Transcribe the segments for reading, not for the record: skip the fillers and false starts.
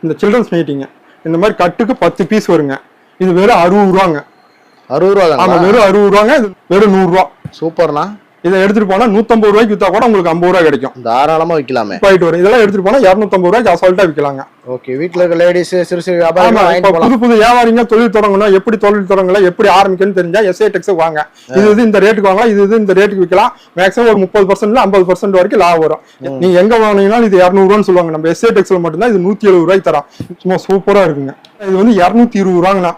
இந்த சில்ட்ரன்ஸ் நைட்டிங்க இந்த மாதிரி கட்டுக்கு 10 பீஸ் வருங்க. இது வெறும் 60 ரூபாங்க. 60 ரூபா? ஆமா, வெறும் 60 ரூபாங்க. இது வெறும் 100 ரூபா. சூப்பர்ண்ணா. இதை எடுத்துட்டு போனா 150 ரூபாய்க்கு வித்தா கூட உங்களுக்கு 50 ரூபா கிடைக்கும். தாராளமா விற்கலாமே. போயிட்டு வரும். இதெல்லாம் எடுத்துட்டு போனா 250 ரூபாய்க்கு அசால்ட்டா விற்கலாங்க. ஓகே. வீட்டுல இருக்க லேடிஸ் சிறு சிறு புது வியாபாரிங்க தொழில் தொடங்கணும், எப்படி தொழில் தொடங்கலாம், எப்படி ஆரம்பிக்கணும்னு தெரிஞ்சா எஸ்ஐ டெக்ஸ் வாங்க. இது இந்த ரேட்டுக்கு வாங்கலாம், இது இந்த ரேட்டுக்கு விற்கலாம். மேக்ஸிமம் ஒரு 30% 50% வரைக்கும் லாபம் வரும். நீங்க எங்க வாங்கினீங்கன்னா இது 200 ரூபான்னு சொல்லுவாங்க. நம்ம எஸ்ஐ டெக்ஸ்ல மட்டும்தான் இது 170 ரூபாய்க்கு தரோம். சும்மா சூப்பரா இருக்குங்க. இது 220 ரூபாங்கண்ணா.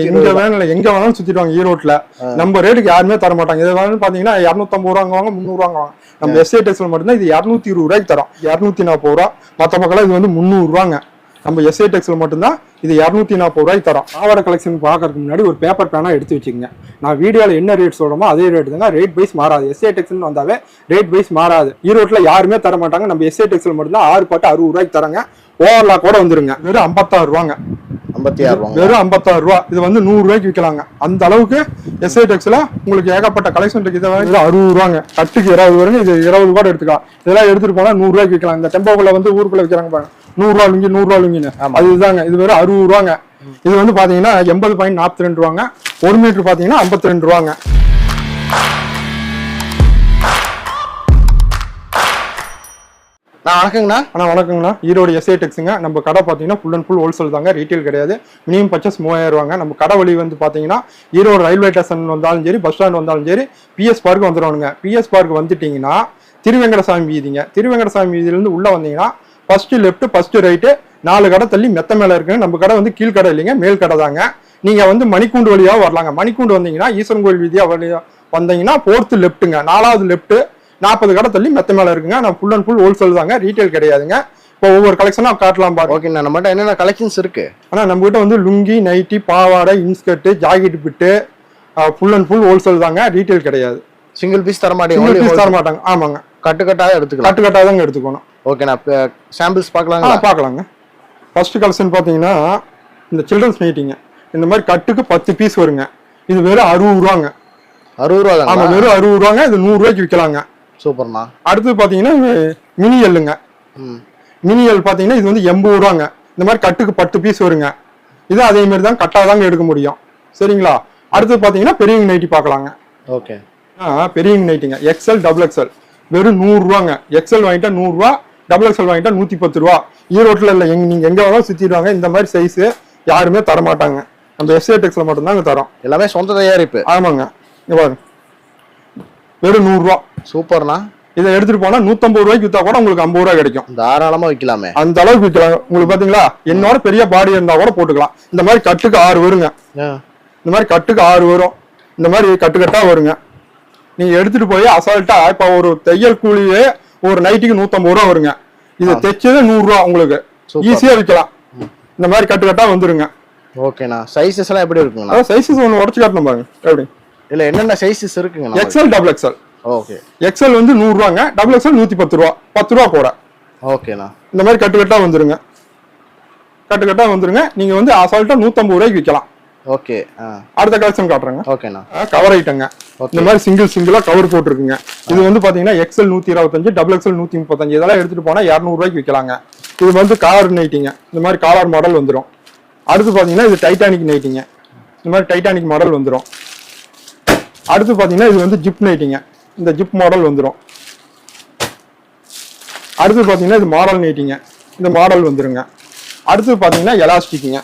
எங்க வேணும் எங்க வேணாலும் சுத்திடுவாங்க ஈரோட்ல. நம்ம ரேட்டுக்கு யாருமே தர மாட்டாங்க. இது வேணும் பாத்தீங்கன்னா 250 ரூபாங்க வாங்க, 300 ரூபாங்க வாங்க. நம்ம எஸ்ஐ டெக்ஸ்ல மட்டும்தான் இது 220 ரூபாய்க்கு தரோம். 240 ரூபா. மற்ற பக்கம் இது 300 ரூபாங்க. நம்ம எஸ்ஐ டெக்ஸ்ல மட்டும்தான் இது 240 ரூபாய்க்கு தரோம். பாவாடை கலெக்ஷன் பார்க்கறதுக்கு முன்னாடி ஒரு பேப்பர் பேனா எடுத்து வச்சுக்கோங்க. நான் வீடியோவில் என்ன ரேட் சொல்றோமோ அதே ரேட் தாங்க. ரேட் வைஸ் மாறாது. எஸ்ஐ டெக்ஸ்னு வந்தாவே ரேட் வைஸ் மாறாது. ஈரோட்டில் யாருமே தர மாட்டாங்க. நம்ம எஸ்ஐ டெக்ஸ்ல மட்டும்தான் 6 பாட்டு 60 ரூபாய்க்கு தராங்க. ஓவர்லாக் கூட வந்துருங்க. வெறும் 56 ரூபாங்க. 56 வெறும் 56 ரூபா. இது 100 ரூபாய்க்கு விற்கலாங்க. அந்த அளவுக்கு எஸ்ஐ டெக்ஸ்ல உங்களுக்கு ஏகப்பட்ட கலெக்ஷன் இருக்கு. இதை 60 ரூபாங்க. கட்டுக்கு 20 வருங்க. இது 20 ரூபாய் எடுத்துக்கலாம். இதெல்லாம் எடுத்துட்டு போனா 100 ரூபாய்க்கு விற்கலாம். இந்த டெம்போக்குள்ள ஊருக்குள்ள விற்கிறாங்க பாருங்க, 100 ரூபா லுங்கி 100 ரூபா லுங்கின்னு. அதுதாங்க. இது வெறும் 60 ரூபாங்க. இது பாத்தீங்கன்னா 80.42 ரூபாங்க. 1 மீட்டர் பாத்தீங்கன்னா 52 ரூபாங்க. வணக்கங்கண்ணா. வணக்கங்கண்ணா. ஈரோடு எஸ்ஐ டெக்ஸுங்க. நம்ம கடை பார்த்தீங்கன்னா ஃபுல் அண்ட் ஃபுல் ஹோல்சேல் தாங்க, ரீட்டெயில் கிடையாது. மினிமம் பர்ச்சேஸ் 3000 ரூபாங்க. நம்ம கடை வழி பார்த்தீங்கன்னா ஈரோடு ரயில்வே ஸ்டேஷன் வந்தாலும் சரி, பஸ் ஸ்டாண்ட் வந்தாலும் சரி, பிஎஸ் பார்க் வந்துடுவானுங்க. பிஎஸ் பார்க் வந்துட்டீங்கன்னா திருவெங்கடசாமி வீதிங்க. திருவெங்கடசாமி வீதியிலேருந்து உள்ள வந்தீங்கன்னா ஃபர்ஸ்ட் லெஃப்ட் ஃபர்ஸ்ட் ரைட்டு 4 கடை தள்ளி மெத்த மேலே இருக்குங்க. நம்ம கடை கீழ்கடை இல்லைங்க, மேல் கடை தாங்க. நீங்க மணிக்கூண்டு வழியாக வரலாங்க. மணிக்கூண்டு வந்தீங்கன்னா ஈஸ்வரன் கோயில் வீதியா வழியா வந்தீங்கன்னா 4th லெஃப்ட்டுங்க, 4வது லெஃப்ட் 40 கடை தள்ளி மெத்த மேல இருக்குங்க. நான் ஃபுல் அண்ட் ஃபுல் ஹோல்சேல் தாங்க, ரீட்டைல் கிடையாதுங்க. இப்போ ஒவ்வொரு கலெக்ஷனா காட்டலாம் பாருங்க. ஓகே, நம்மகிட்ட என்னென்ன கலெக்ஷன்ஸ் இருக்கு? ஆனா நம்ம கிட்ட லுங்கி, நைட்டி, பாவாடை, inskirt, jacket bit full and full wholesale தாங்க, ரீட்டைல் கிடையாது. சிங்கிள் பீஸ் தர மாட்டேங்க. சிங்கிள் பீஸ் தர மாட்டாங்க. ஆமாங்க, கட்டுக்கட்டாக எடுத்துக்கலாம். கட்டுக்கட்டாக தாங்க எடுத்துக்கணும். ஓகே, நான் சாம்பிள்ஸ் பார்க்கலாங்க. பார்க்கலாங்க. ஃபர்ஸ்ட் கலெக்ஷன் பாத்தீங்கன்னா இந்த சில்ட்ரன்ஸ் நைட்டிங்க. இந்த மாதிரி கட்டுக்கு 10 பீஸ் வருங்க. இது வெறும் 60 ரூபாங்க. 60 ரூபா? ஆமா, வெறும் 60 ரூபாங்க. இது 100 ரூபாய்க்கு விற்கலாங்க. சூப்பர்ண்ணா. அடுத்து பாத்தீங்கன்னா மினி எல்லுங்க. மினி எல் பாத்தீங்கன்னா இது 80 ரூபாங்க. இந்த மாதிரி கட்டுக்கு 10 பீஸ் வருங்க. இது அதே மாதிரி தான் கட்டாதாங்க எடுக்க முடியும். சரிங்களா? அடுத்து பாத்தீங்கன்னா பெரியவங்க நைட்டி பார்க்கலாங்க. ஓகே, பெரியவங்க நைட்டிங்க எக்ஸ்எல் டபுள் எக்ஸ்எல் வெறும் 100 ரூபாங்க. எக்ஸ்எல் வாங்கிட்டா 100 ரூபா, டபுள் எக்ஸ்எல் வாங்கிட்டா 110 ரூபா. ஈரோட்டில் இல்லை, நீங்க எங்க வேணாலும் சுத்திடுவாங்க. இந்த மாதிரி சைஸ் யாருமே தர மாட்டாங்க. நம்ம எஸ்ஐ டெக்ஸ்ல மட்டும்தாங்க தரோம். எல்லாமே சொந்த தயாரிப்பு. ஆமாங்க. வெறும் 100 ரூபா. சூப்பர்ண்ணா. இதை எடுத்துட்டு போனா 150 ரூபாய்க்கு வித்தா கூட உங்களுக்கு 50 ரூபாய் கிடைக்கும். தாராளமா விற்கலாமே. அந்த அளவுக்கு விற்கலாம். உங்களுக்கு பாத்தீங்களா, என்னோட பெரிய பாடி இருந்தா கூட போட்டுக்கலாம். இந்த மாதிரி கட்டுக்கு 6 வருங்க. இந்த மாதிரி கட்டுக்கு 6 வரும். இந்த மாதிரி கட்டுக்கட்டா வருங்க. நீங்க எடுத்துட்டு போய் அசால்ட்டா இப்ப ஒரு தையல் கூலியே ஒரு நைட்டுக்கு 150 ரூபா வருங்க. இது தைச்சது 100 ரூபா. உங்களுக்கு ஈஸியா விற்கலாம். இந்த மாதிரி கட்டுக்கட்டா வந்துருங்க. ஓகேண்ணா. சைஸஸ் எல்லாம் எப்படி இருக்குங்கண்ணா? சைஸஸ் ஒன்று உடச்சு காட்டணும் பாருங்க. எப்படி இல்ல என்னென்ன சைஸஸ் இருக்குங்க? XL double XL. Okay. XL 100 ரூபாங்க. டபுள் எக்ஸ்எல் 110 ரூபா. 10 ரூபா கூட. ஓகேண்ணா. இந்த மாதிரி கட்டுக்கட்டா வந்துருங்க. கட்டுக்கட்டா வந்துருங்க. நீங்க அசால்ட்டா 150 ரூபாய்க்கு விற்கலாம். ஓகே. அடுத்த கலெக்ஷன் காட்டுறேங்க. ஓகேண்ணா. கவர் ஐட்டங்க. இந்த மாதிரி சிங்கிளா கவர் போட்டுருக்குங்க. இது பாத்தீங்கன்னா எக்ஸ்எல் 125, டபுள் எக்ஸ்எல் 135. இதெல்லாம் எடுத்துட்டு போனா 200 ரூபாய்க்கு விற்கலாங்க. இது காலர் நைட்டிங்க. இந்த மாதிரி காலர் மாடல் வந்துடும். அடுத்து பாத்தீங்கன்னா இது டைட்டானிக் நைட்டிங்க. இந்த மாதிரி டைட்டானிக் மாடல் வந்துடும். அடுத்து பாத்தீங்கன்னா இது ஜிப் நைட்டிங்க. இந்த ஜிப் மாடல் வந்துடும். அடுத்து பாத்தீங்கன்னா இது மாடல் நைட்டிங்க. இந்த மாடல் வந்துருங்க. அடுத்து பாத்தீங்கன்னா எலாஸ்டிக்குங்க.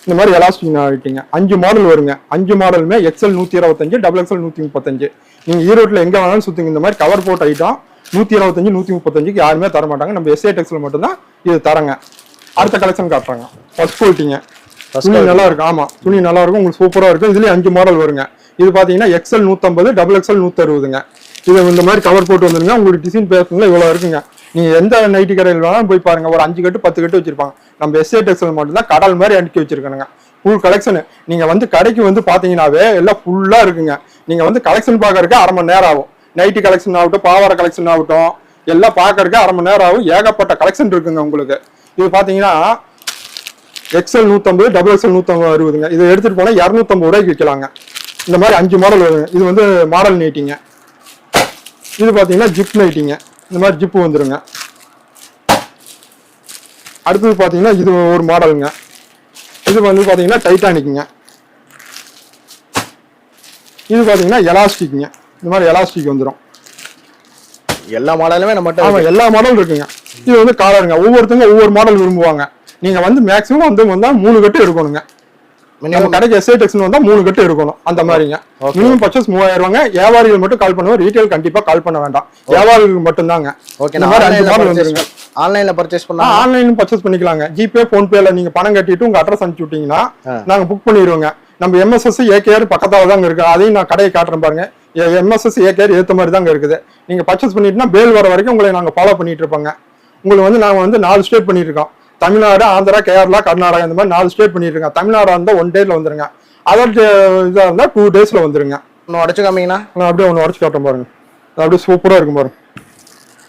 இந்த மாதிரி எலாஸ்டிக் நைட்டிங்க. 5 மாடல் வருங்க. 5 மாடலுமே எக்ஸ்எல் 125, டபுள் எக்ஸ்எல் 135. நீங்க ஈரோட்டில் எங்க வேணாலும் சுத்துங்க. இந்த மாதிரி கவர் போட்ட ஐட்டம் 125, 135க்கு யாருமே தர மாட்டாங்க. நம்ம எஸ்ஐ டெக்ஸ்ல மட்டும்தான் இது தரங்க. அடுத்த கலெக்ஷன் காட்டுறாங்க. ஃபர்ஸ்ட் குவாலிட்டிங்க. துணி நல்லா இருக்கும். ஆமா, துணி நல்லா இருக்கும். உங்களுக்கு சூப்பரா இருக்கும். இதுலயே 5 மாடல் வருங்க. இது பாத்தீங்கன்னா எக்ஸ்எல் 150, டபுள் எக்ஸ்எல் 160ங்க. இது இந்த மாதிரி கவர் போட்டு வந்துருங்க. உங்களுக்கு டிசைன் பேசுங்களா இவ்வளவு இருக்குங்க. நீங்க எந்த நைட்டி கடையில் வேணாலும் போய் பாருங்க. ஒரு 5 கட்டு 10 கட்டு வச்சிருப்பாங்க. நம்ம எஸ்ஐ டெக்ஸ்ல மட்டும்தான் கடல் மாதிரி அடுக்கி வச்சிருக்கானுங்க. Full collection. நீங்க கடைக்கு பாத்தீங்கன்னாவே எல்லாம் ஃபுல்லா இருக்குங்க. நீங்க கலெக்ஷன் பாக்கறதுக்கு 1/2 மணி நேரம் ஆகும். நைட்டி கலெக்ஷன் ஆகட்டும், பாவாடை கலெக்ஷன் ஆகட்டும், எல்லாம் பாக்கறதுக்கு 1/2 மணி நேரம் ஆகும். ஏகப்பட்ட கலெக்ஷன் இருக்குங்க உங்களுக்கு. இது பாத்தீங்கன்னா எக்ஸ்எல் 150, டபுள் எக்ஸ்எல் 160ங்க. இதை எடுத்துட்டு போனா 250 ரூபாய்க்கு விற்கலாங்க. இந்த மாதிரி 5 மாடல் வருங்க. இது மாடல் நைட்டிங்க. இது பாத்தீங்கன்னா ஜிப் நைட்டிங்க. இந்த மாதிரி ஜிப்பு வந்துருங்க. அடுத்தது பாத்தீங்கன்னா இது ஒரு மாடலுங்க. இது வந்து பாத்தீங்கன்னா டைட்டானிக்குங்க. இது பாத்தீங்கன்னா எலாஸ்டிக்ங்க. இந்த மாதிரி எலாஸ்டிக் வந்துடும். எல்லா மாடலுமே நம்மகிட்ட ஆமா, எல்லா மாடலும் இருக்குங்க. இது வந்து காலருங்க. ஒவ்வொருத்தங்க ஒவ்வொரு மாடல் விரும்புவாங்க. நீங்க வந்து மேக்ஸிமம் வந்து 3 கட்டு எடுக்கணுங்க. நம்ம கடைக்கு SITEX வந்தா 3 கட்டு எடுக்கணும். அந்த மாதிரிங்க. மினிமம் பர்ச்சேஸ் 3000 ரூபாங்க. வியாபாரிகள் மட்டும் கால் பண்ணுவோம். ரீட்டைல் கண்டிப்பா கால் பண்ண வேண்டாம். வியாபாரிகளுக்கு மட்டும் தாங்க. ஓகே, இந்த மாதிரி 5 மாடல் வந்துருங்க. ஆன்லைன்ல பர்ச்சேஸ் பண்ணா ஆன்லைன்ல பர்ச்சேஸ் பண்ணிக்கலாங்க. ஜிபே, போன்பேல நீங்க பணம் கட்டிட்டு உங்க அட்ரஸ் அனுப்பிச்சு விட்டீங்கன்னா நாங்க புக் பண்ணிடுவோங்க. நம்ம MSS AKR பக்கத்தால தாங்க இருக்கு. அதையும் நான் கடையை காட்டுறேன் பாருங்க. MSS AKR ஏத்த மாதிரி தாங்க இருக்குது. நீங்க பர்ச்சேஸ் பண்ணிட்டுனா பேல் வர வரைக்கும் உங்களை நாங்க ஃபாலோ பண்ணிட்டு இருப்போங்க. உங்களுக்கு வந்து நாங்க வந்து 4 ஸ்டேட் பண்ணிட்டு இருக்கோம். தமிழ்நாடு, ஆந்திரா, கேரளா, கர்நாடகா, இந்த மாதிரி 4 ஸ்டேட் பண்ணிட்டு இருக்கோம். தமிழ்நாடு இருந்தா 1 டேல வந்துருங்க. அதர் இதா இருந்தா 2 டேஸ்ல வந்துருங்க. ஒன்னு உடைச்சு காமிங்கண்ணா. நான் அப்படியே ஒன்னு உடச்சு காட்டுறேன் பாருங்க. அப்படியே சூப்பரா இருக்கும் பாருங்க.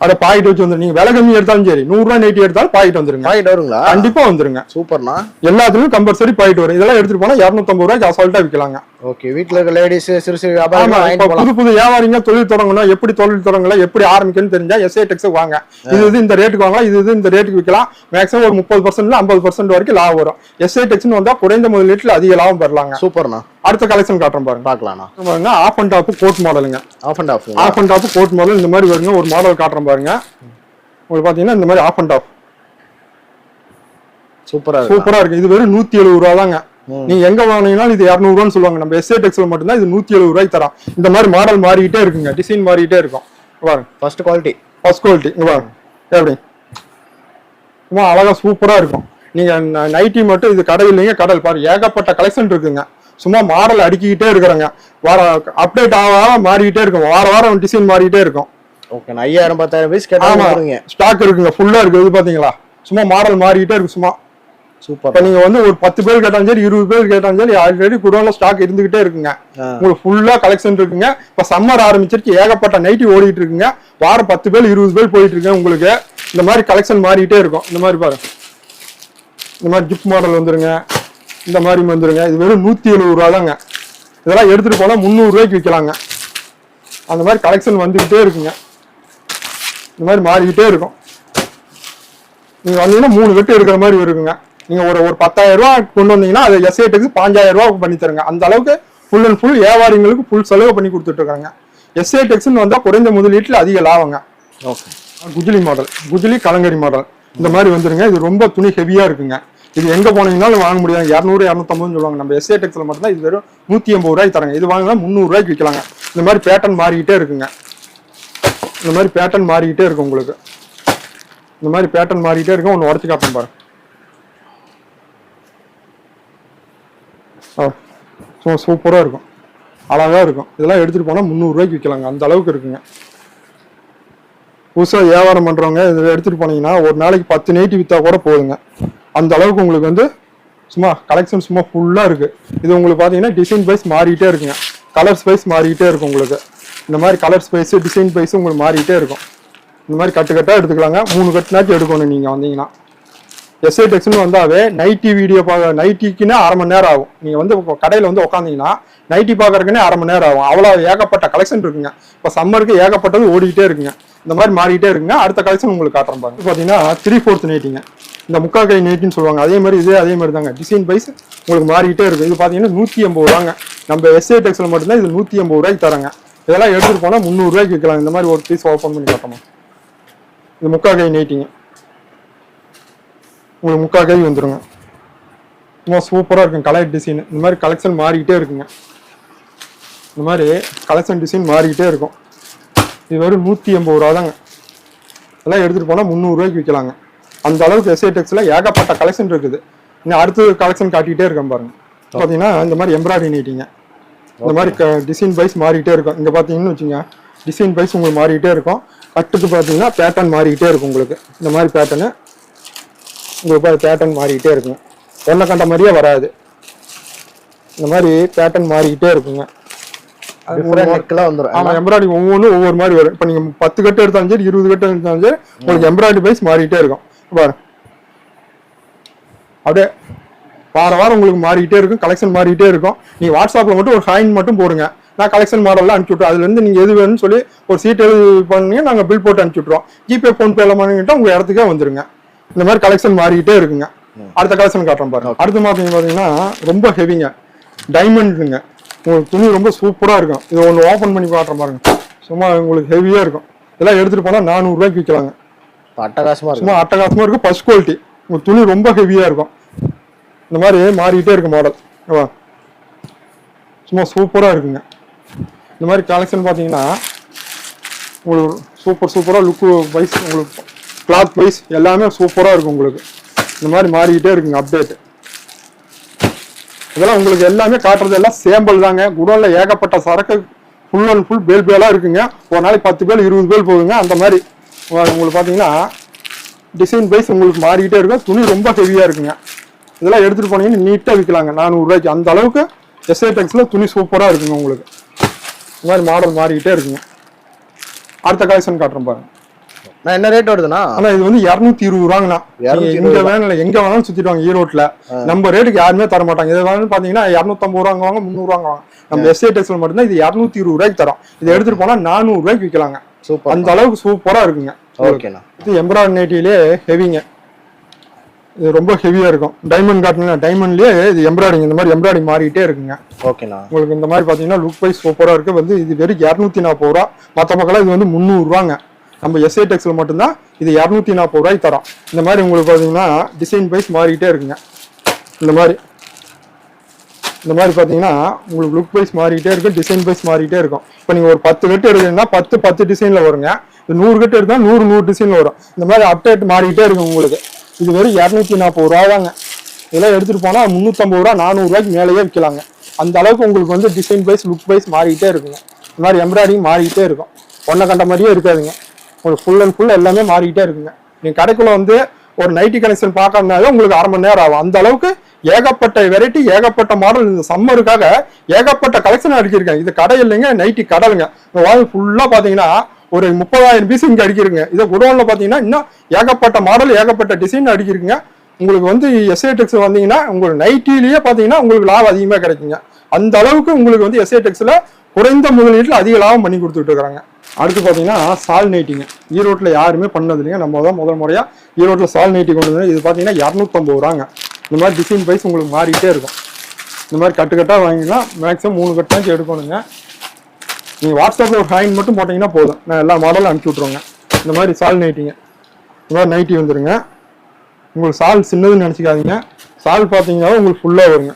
அதை பாக்கெட் வச்சு வந்துடும். நீங்க விலை கம்மி எடுத்தாலும் சரி, 100 ரூபாய் நைட்டி எடுத்தாலும் பாக்கெட் வந்துருங்க. பாக்கெட் வருங்களா? கண்டிப்பா வந்துருங்க. சூப்பர்ண்ணா. எல்லாத்துலயும் கம்பல்சரி பாக்கெட் வரும். இதெல்லாம் எடுத்துட்டு போனா 250 ரூபாய்க்கு அசால்ட்டா விற்கலாங்க. ஓகே, வீட்டுல இருக்க லேடிஸ், சிறு சிறு வியாபாரம், புது வியாபாரிங்க தொழில் தொடங்கணும், எப்படி தொழில் தொடங்கலாம், எப்படி ஆரம்பிக்கணும்னு தெரிஞ்சா SITEX வாங்க. இது இந்த ரேட்டுக்கு வாங்கலாம், இது இந்த ரேட்டுக்கு விற்கலாம். மேக்ஸிமம் ஒரு 30% 50% வரைக்கும் லாபம் வரும். SITEX வந்தா குறைந்த முதலீட்டுல அதிக லாபம் பெறலாங்க. சூப்பர்ண்ணா. அடுத்த கலெக்ஷன் காட்டுறேன் பாருங்க. பாக்கலாம்ண்ணா. ஆஃப் அண்ட் டாப் கோட் மாடலுங்க. Off and top coat model இந்த மாதிரி வருங்க. ஒரு மாடல் காட்டுறேன் பாருங்க. உங்களுக்கு பாத்தீங்கன்னா இந்த மாதிரி ஆஃப் அண்ட் டாப் சூப்பரா இருக்கு. இது வெறும் 170 ரூபா தாங்க. நீங்க எங்க வாங்கினீங்கன்னா இது 200 ரூபான்னு சொல்லுவாங்க. நம்ம SITEXல மட்டும்தான் இது 170 ரூபாய்க்கு தரோம். இந்த மாதிரி மாடல் மாறிக்கிட்டே இருக்குங்க. டிசைன் மாறிக்கிட்டே இருக்கும். பாருங்க, ஃபர்ஸ்ட் குவாலிட்டி இங்க பாருங்க. எப்படி சும்மா அழகா சூப்பரா இருக்கும். நீங்க நைட்டி மட்டும் இது கடை இல்லைங்க. கடல் பாருங்க, ஏகப்பட்ட கலெக்ஷன் இருக்குங்க. சும்மா மாடல் அடிக்கிட்டே இருக்கிறாங்க. அப்டேட் ஆக மாறிக்கிட்டே இருக்கும். வாரம் டிசைன் மாறிக்கிட்டே இருக்கும். ஓகே, 5000 10000 பீஸ் கேட்டாங்க. ஸ்டாக் இருக்குங்க, ஃபுல்லா இருக்கு. இது பாத்தீங்களா, சும்மா மாடல் மாறிக்கிட்டே இருக்கு. சும்மா சூப்பர். நீங்க வந்து ஒரு 10 பேர் கேட்டாலும் சரி, 20 பேர் கேட்டாலும் சரி, ஆல்ரெடி குடோன்ல ஸ்டாக் இருந்துகிட்டே இருக்குங்க. உங்களுக்கு ஃபுல்லா கலெக்ஷன் இருக்குங்க. இப்ப சம்மர் ஆரம்பிச்சிருச்சு, ஏகப்பட்ட நைட்டி ஓடிட்டு இருக்குங்க. வாரம் 10 பேர் 20 பேர் போயிட்டு இருக்கு. உங்களுக்கு இந்த மாதிரி கலெக்ஷன் மாறிக்கிட்டே இருக்கும். இந்த மாதிரி பாருங்க, இந்த மாதிரி ஜிப் மாடல் வந்துருங்க. இந்த மாதிரி வந்துருங்க. இது வெறும் 170 ரூபா தாங்க. இதெல்லாம் எடுத்துட்டு போனா 300 ரூபாய்க்கு விற்கலாங்க. அந்த மாதிரி கலெக்ஷன் வந்துகிட்டே இருக்குங்க. இந்த மாதிரி மாறிக்கிட்டே இருக்கும். நீங்க வந்தீங்கன்னா 3 கட்டு எடுக்கிற மாதிரி இருக்குங்க. நீங்க ஒரு 10,000 ரூபாய் கொண்டு வந்தீங்கன்னா அது SITEX 5000 ரூபாய் பண்ணி தருங்க. அந்த அளவுக்கு ஃபுல் அண்ட் ஃபுல் வியாபாரிகளுக்கு ஃபுல் செலவு பண்ணி கொடுத்துட்டு இருக்காங்க. SITEX வந்தா குறைந்த முதலீட்டுல அதிக லாபங்க. குஜிலி மாடல், குஜிலி கலங்கரி மாடல் இந்த மாதிரி வந்துருங்க. இது ரொம்ப துணி ஹெவியா இருக்குங்க. இது எங்க போனீங்கன்னாலும் வாங்க முடியாது. 200 250 சொல்லுவாங்க. நம்ம SITEXல மட்டும்தான் இது வெறும் 180 ரூபாய்க்கு தராங்க. இது வாங்கினா 300 ரூபாய்க்கு விற்கலாங்க. இந்த மாதிரி பேட்டர்ன் மாறிக்கிட்டே இருக்குங்க. இந்த மாதிரி பேட்டர்ன் மாறிக்கிட்டே இருக்கும். உங்களுக்கு இந்த மாதிரி பேட்டர்ன் மாறிக்கிட்டே இருக்கும். ஒன்று உடச்சு காட்டுறேன் பாருங்க. சும்மா சூப்பரா இருக்கும், அழகா இருக்கும். இதெல்லாம் எடுத்துட்டு போனா 300 ரூபாய்க்கு விற்கலாங்க. அந்த அளவுக்கு இருக்குங்க. புதுசா வியாபாரம் பண்றவங்க இதை எடுத்துட்டு போனீங்கன்னா ஒரு நாளைக்கு 10 நைட்டி வித்தா கூட போதுங்க. அந்த அளவுக்கு உங்களுக்கு வந்து சும்மா கலெக்ஷன் சும்மா ஃபுல்லா இருக்கு. இது உங்களுக்கு பாத்தீங்கன்னா டிசைன் வைஸ் மாறிக்கிட்டே இருக்குங்க. கலர்ஸ் வைஸ் மாறிக்கிட்டே இருக்கும். உங்களுக்கு இந்த மாதிரி கலர்ஸ் வைஸ், டிசைன் வைஸ் உங்களுக்கு மாறிக்கிட்டே இருக்கும். இந்த மாதிரி கட்டா எடுத்துக்கலாங்க. 3 கட்டுனாச்சும் எடுக்கணும். நீங்க வந்தீங்கன்னா SITEXன்னு வந்தாவே நைட்டி வீடியோ நைட்டிக்குன்னு 1/2 மணி நேரம் ஆகும். நீங்க வந்து கடையில வந்து உட்காந்தீங்கன்னா நைட்டி பாக்குறதுக்குன்னே 1/2 மணி நேரம் ஆகும். அவ்வளவு ஏகப்பட்ட கலெக்ஷன் இருக்குங்க. இப்ப சம்மருக்கு ஏகப்பட்டது ஓடிக்கிட்டே இருக்குங்க. இந்த மாதிரி மாறிக்கிட்டே இருக்குங்க. அடுத்த கலெக்ஷன் உங்களுக்கு காட்டுறேன் பாருங்க. பாத்தீங்கன்னா 3/4 நைட்டிங்க. இந்த முக்கால் கை நைட்டின்னு சொல்லுவாங்க. அதே மாதிரி அதே மாதிரி தாங்க. டிசைன் வைஸ் உங்களுக்கு மாறிக்கிட்டே இருக்கும். இது பாத்தீங்கன்னா 180 ரூபாங்க. நம்ம SITEXல மட்டும்தான் இது 180 ரூபாய்க்கு தராங்க. இதெல்லாம் எடுத்துட்டு போனா 300 ரூபாய்க்கு விற்கலாம். இந்த மாதிரி ஒரு பீஸ் ஓப்பன் பண்ணி காட்டணும். இது முக்கால் கை நைட்டிங்க. உங்களுக்கு முக்கால் கை வந்துருங்க. சும்மா சூப்பரா இருக்கும். கலர் டிசைன் இந்த மாதிரி கலெக்ஷன் மாறிக்கிட்டே இருக்குங்க. இந்த மாதிரி கலெக்ஷன் டிசைன் மாறிக்கிட்டே இருக்கும். இது வெறும் 180 ரூபா தாங்க. இதெல்லாம் எடுத்துட்டு போனா 300 ரூபாய்க்கு விற்கலாங்க. அந்த அளவுக்கு SITEXல ஏகப்பட்ட கலெக்ஷன் இருக்குது. இன்னும் அடுத்த கலெக்ஷன் காட்டிக்கிட்டே இருக்கேன் பாருங்க. பாத்தீங்கன்னா இந்த மாதிரி எம்ப்ராய்டரி நைட்டிங்க. இந்த மாதிரி டிசைன் வைஸ் மாறிக்கிட்டே இருக்கும். இங்க பாத்தீங்கன்னு வச்சுங்க, டிசைன் வைஸ் உங்களுக்கு மாறிக்கிட்டே இருக்கும். கட்டுக்கு பாத்தீங்கன்னா பேட்டர்ன் மாறிக்கிட்டே இருக்கும். உங்களுக்கு இந்த மாதிரி பேட்டர்னு உங்களுக்கு பேட்டர்ன் மாறிக்கிட்டே இருக்குங்க. ஒன்றை கண்ட மாதிரியே வராது. இந்த மாதிரி பேட்டர்ன் மாறிக்கிட்டே இருக்குங்க. வந்துடும். ஆமா, எம்ப்ராய்டரி ஒவ்வொன்றும் ஒவ்வொரு மாதிரி வரும். இப்போ நீங்க 10 கட்டு எடுத்தாலும் சரி, 20 கட்டு எடுத்தாலும் சரி, உங்களுக்கு எம்ப்ராய்டரி வைஸ் மாறிக்கிட்டே இருக்கும். பாருங்க, அப்படியே வாரம் உங்களுக்கு மாறிக்கிட்டே இருக்கும். கலெக்ஷன் மாறிக்கிட்டே இருக்கும். நீங்க வாட்ஸ்அப்ல மட்டும் ஒரு ஹாயின் மட்டும் போடுங்க. நான் கலெக்ஷன் மாடல்லாம் அனுப்பிச்சு விட்றோம். அதுல இருந்து நீங்க எது வேணும்னு சொல்லி ஒரு சீட் எழுதி பண்ணி நாங்க பில் போட்டு அனுப்பிச்சு விட்றோம். ஜிபே, போன்பே எல்லாம் பண்ணிக்கிட்டா உங்க இடத்துக்கே வந்துருங்க. இந்த மாதிரி கலெக்ஷன் மாறிக்கிட்டே இருக்குங்க. அடுத்த கலெக்ஷன் காட்டுறேன் பாருங்க. அடுத்து பாத்தீங்கன்னா ரொம்ப ஹெவிங்க, டைமண்ட்ங்க. உங்களுக்கு துணி ரொம்ப சூப்பரா இருக்கும். இதை ஒன்று ஓப்பன் பண்ணி காட்டுறேன் பாருங்க. சும்மா உங்களுக்கு ஹெவியா இருக்கும். இதெல்லாம் எடுத்துட்டு போனா 400 ரூபாய்க்கு விற்கலாங்க. அட்டகாசமா இருக்கும். சும்மா அட்டகாசமா இருக்கும். First quality. உங்களுக்கு துணி ரொம்ப ஹெவியா இருக்கும். இந்த மாதிரி மாறிக்கிட்டே இருக்கு மாடல். சும்மா சூப்பரா இருக்குங்க. இந்த மாதிரி கலெக்ஷன் பாத்தீங்கன்னா உங்களுக்கு சூப்பரா லுக் வைஸ், உங்களுக்கு கிளாத் வைஸ் எல்லாமே சூப்பரா இருக்கும். உங்களுக்கு இந்த மாதிரி மாறிக்கிட்டே இருக்குங்க அப்டேட். இதெல்லாம் உங்களுக்கு எல்லாமே காட்டுறது எல்லாம் சேம்பிள் தாங்க. குடோன்ல ஏகப்பட்ட சரக்கு ஃபுல் அண்ட் ஃபுல் பேலா இருக்குங்க. ஒரு நாளைக்கு 10 பேல் 20 பேல் போகுங்க. அந்த மாதிரி உங்களுக்கு பாத்தீங்கன்னா டிசைன் வைஸ் உங்களுக்கு மாறிக்கிட்டே இருக்கும். துணி ரொம்ப ஹெவியா இருக்குங்க. இதெல்லாம் எடுத்துட்டு போனீங்கன்னா நீட்டா விற்கலாங்க 400 ரூபாய்க்கு. அந்த அளவுக்கு எஸ்ஐ டெக்ஸ்ல துணி சூப்பரா இருக்குங்க. உங்களுக்கு இந்த மாதிரி மாடல் மாறிக்கிட்டே இருக்குங்க. அடுத்த கலெக்ஷன் காட்டுறேன் பாருங்க. நான் என்ன ரேட் வருதுண்ணா? ஆனா இது வந்து 220 ரூபாங்கண்ணா. எங்க வேணாலும் சுத்திடுவாங்க ஈரோட்ல. நம்ம ரேட்டுக்கு யாருமே தர மாட்டாங்க. இது வந்து பாத்தீங்கன்னா 250 ரூபாங்க வாங்க, 300 ரூபாங்க வாங்க. நம்ம எஸ்ஐ டெக்ஸ்ல மட்டும்தான் இது 220 ரூபாய்க்கு தரோம். இதை எடுத்துட்டு போனா 400 ரூபாய்க்கு விற்கலாங்க. அந்த அளவுக்கு சூப்பரா இருக்குங்க. இது எம்ப்ராய்டரி நைட்டிலே ஹெவிங்க. இது ரொம்ப ஹெவியா இருக்கும். டைமண்ட் காட்டுங்க, டைமண்ட்லயே இது எம்ப்ராய்டிங். இந்த மாதிரி எம்ப்ராய்டிங் மாறிட்டே இருக்குங்க. ஓகேண்ணா. உங்களுக்கு இந்த மாதிரி பாத்தீங்கன்னா லுக் வைஸ் சூப்பரா இருக்கு. வந்து இது வெறும் 240 ரூபா. மற்ற பக்கம் இது வந்து 300 ரூபாங்க. நம்ம எஸ்ஐ டெக்ஸ்ல மட்டும்தான் இது 240 ரூபாய்க்கு தரோம். இந்த மாதிரி உங்களுக்கு பாத்தீங்கன்னா டிசைன் வைஸ் மாறிட்டே இருக்குங்க. இந்த மாதிரி பாத்தீங்கன்னா உங்களுக்கு லுக் வைஸ் மாறிட்டே இருக்கும், டிசைன் வைஸ் மாறிட்டே இருக்கும். இப்போ நீங்க ஒரு 10 கட்டு எடுத்தீங்கன்னா 10 டிசைன்ல வருங்க. 100 கட்டு எடுத்தா 100 டிசைன்ல வரும். இந்த மாதிரி அப்டேட் மாறிட்டே இருக்கும் உங்களுக்கு. இது வெறும் 240 ரூபா தாங்க. இதெல்லாம் எடுத்துட்டு போனா 350 ரூபா 400 ரூபாய்க்கு மேலேயே விற்கலாங்க. அந்த அளவுக்கு உங்களுக்கு வந்து டிசைன் வைஸ் லுக் வைஸ் மாறிட்டே இருக்குங்க. இந்த மாதிரி எம்ப்ராய்டிங் மாறிட்டே இருக்கும். ஒன்றை கண்ட மாதிரியே இருக்காதுங்க. உங்களுக்கு ஃபுல் அண்ட் ஃபுல் எல்லாமே மாறிக்கிட்டே இருக்குங்க. நீங்க கடைக்குள்ள வந்து ஒரு நைட்டி கலெக்ஷன் பார்க்கறதுனால உங்களுக்கு 1/2 மணி நேரம் ஆகும். அந்த அளவுக்கு ஏகப்பட்ட வெரைட்டி, ஏகப்பட்ட மாடல். இந்த சம்மருக்காக ஏகப்பட்ட கலெக்ஷன் அடிக்கிருக்கேன். இது கடை இல்லைங்க, நைட்டி கடலுங்க. ஃபுல்லா பாத்தீங்கன்னா ஒரு 30,000 பீஸ் இங்க அடிக்கிருங்க. இதை குடோன்ல பாத்தீங்கன்னா இன்னும் ஏகப்பட்ட மாடல், ஏகப்பட்ட டிசைன் அடிக்கிருக்குங்க. உங்களுக்கு வந்து எஸ்ஐ டெக்ஸ் வந்தீங்கன்னா உங்களுக்கு நைட்டிலேயே பாத்தீங்கன்னா உங்களுக்கு லாபம் அதிகமா கிடைக்குங்க. அந்த அளவுக்கு உங்களுக்கு வந்து எஸ்ஐ டெக்ஸ்ல குறைந்த முதலீட்டுல அதிக லாபம் பண்ணி கொடுத்துட்டு இருக்காங்க. அடுத்து பாத்தீங்கன்னா சால் நைட்டிங்க. ஈரோட்ல யாருமே பண்ணது இல்லைங்க. நம்ம தான் முதல் முறையா ஈரோட்ல சால் நைட்டி கொண்டு வந்து. இது பாத்தீங்கன்னா 250 ரூபாங்க. இந்த மாதிரி டிசைன் வைஸ் உங்களுக்கு மாறிட்டே இருக்கும். இந்த மாதிரி கட்டா வாங்கினா மேக்ஸிமம் 3 கட்டாச்சும் எடுக்கணுங்க. நீங்க வாட்ஸ்அப்ல ஒரு ஹைன் மட்டும் போட்டீங்கன்னா போதும், நான் எல்லா மாடலும் அனுப்பிச்சு விட்ருவேங்க. இந்த மாதிரி சால் நைட்டிங்க. இந்த மாதிரி நைட்டி வந்துருங்க. உங்களுக்கு சால் சின்னதுன்னு நினைச்சுக்காதீங்க. சால் பாத்தீங்கன்னா உங்களுக்கு ஃபுல்லா வருங்க.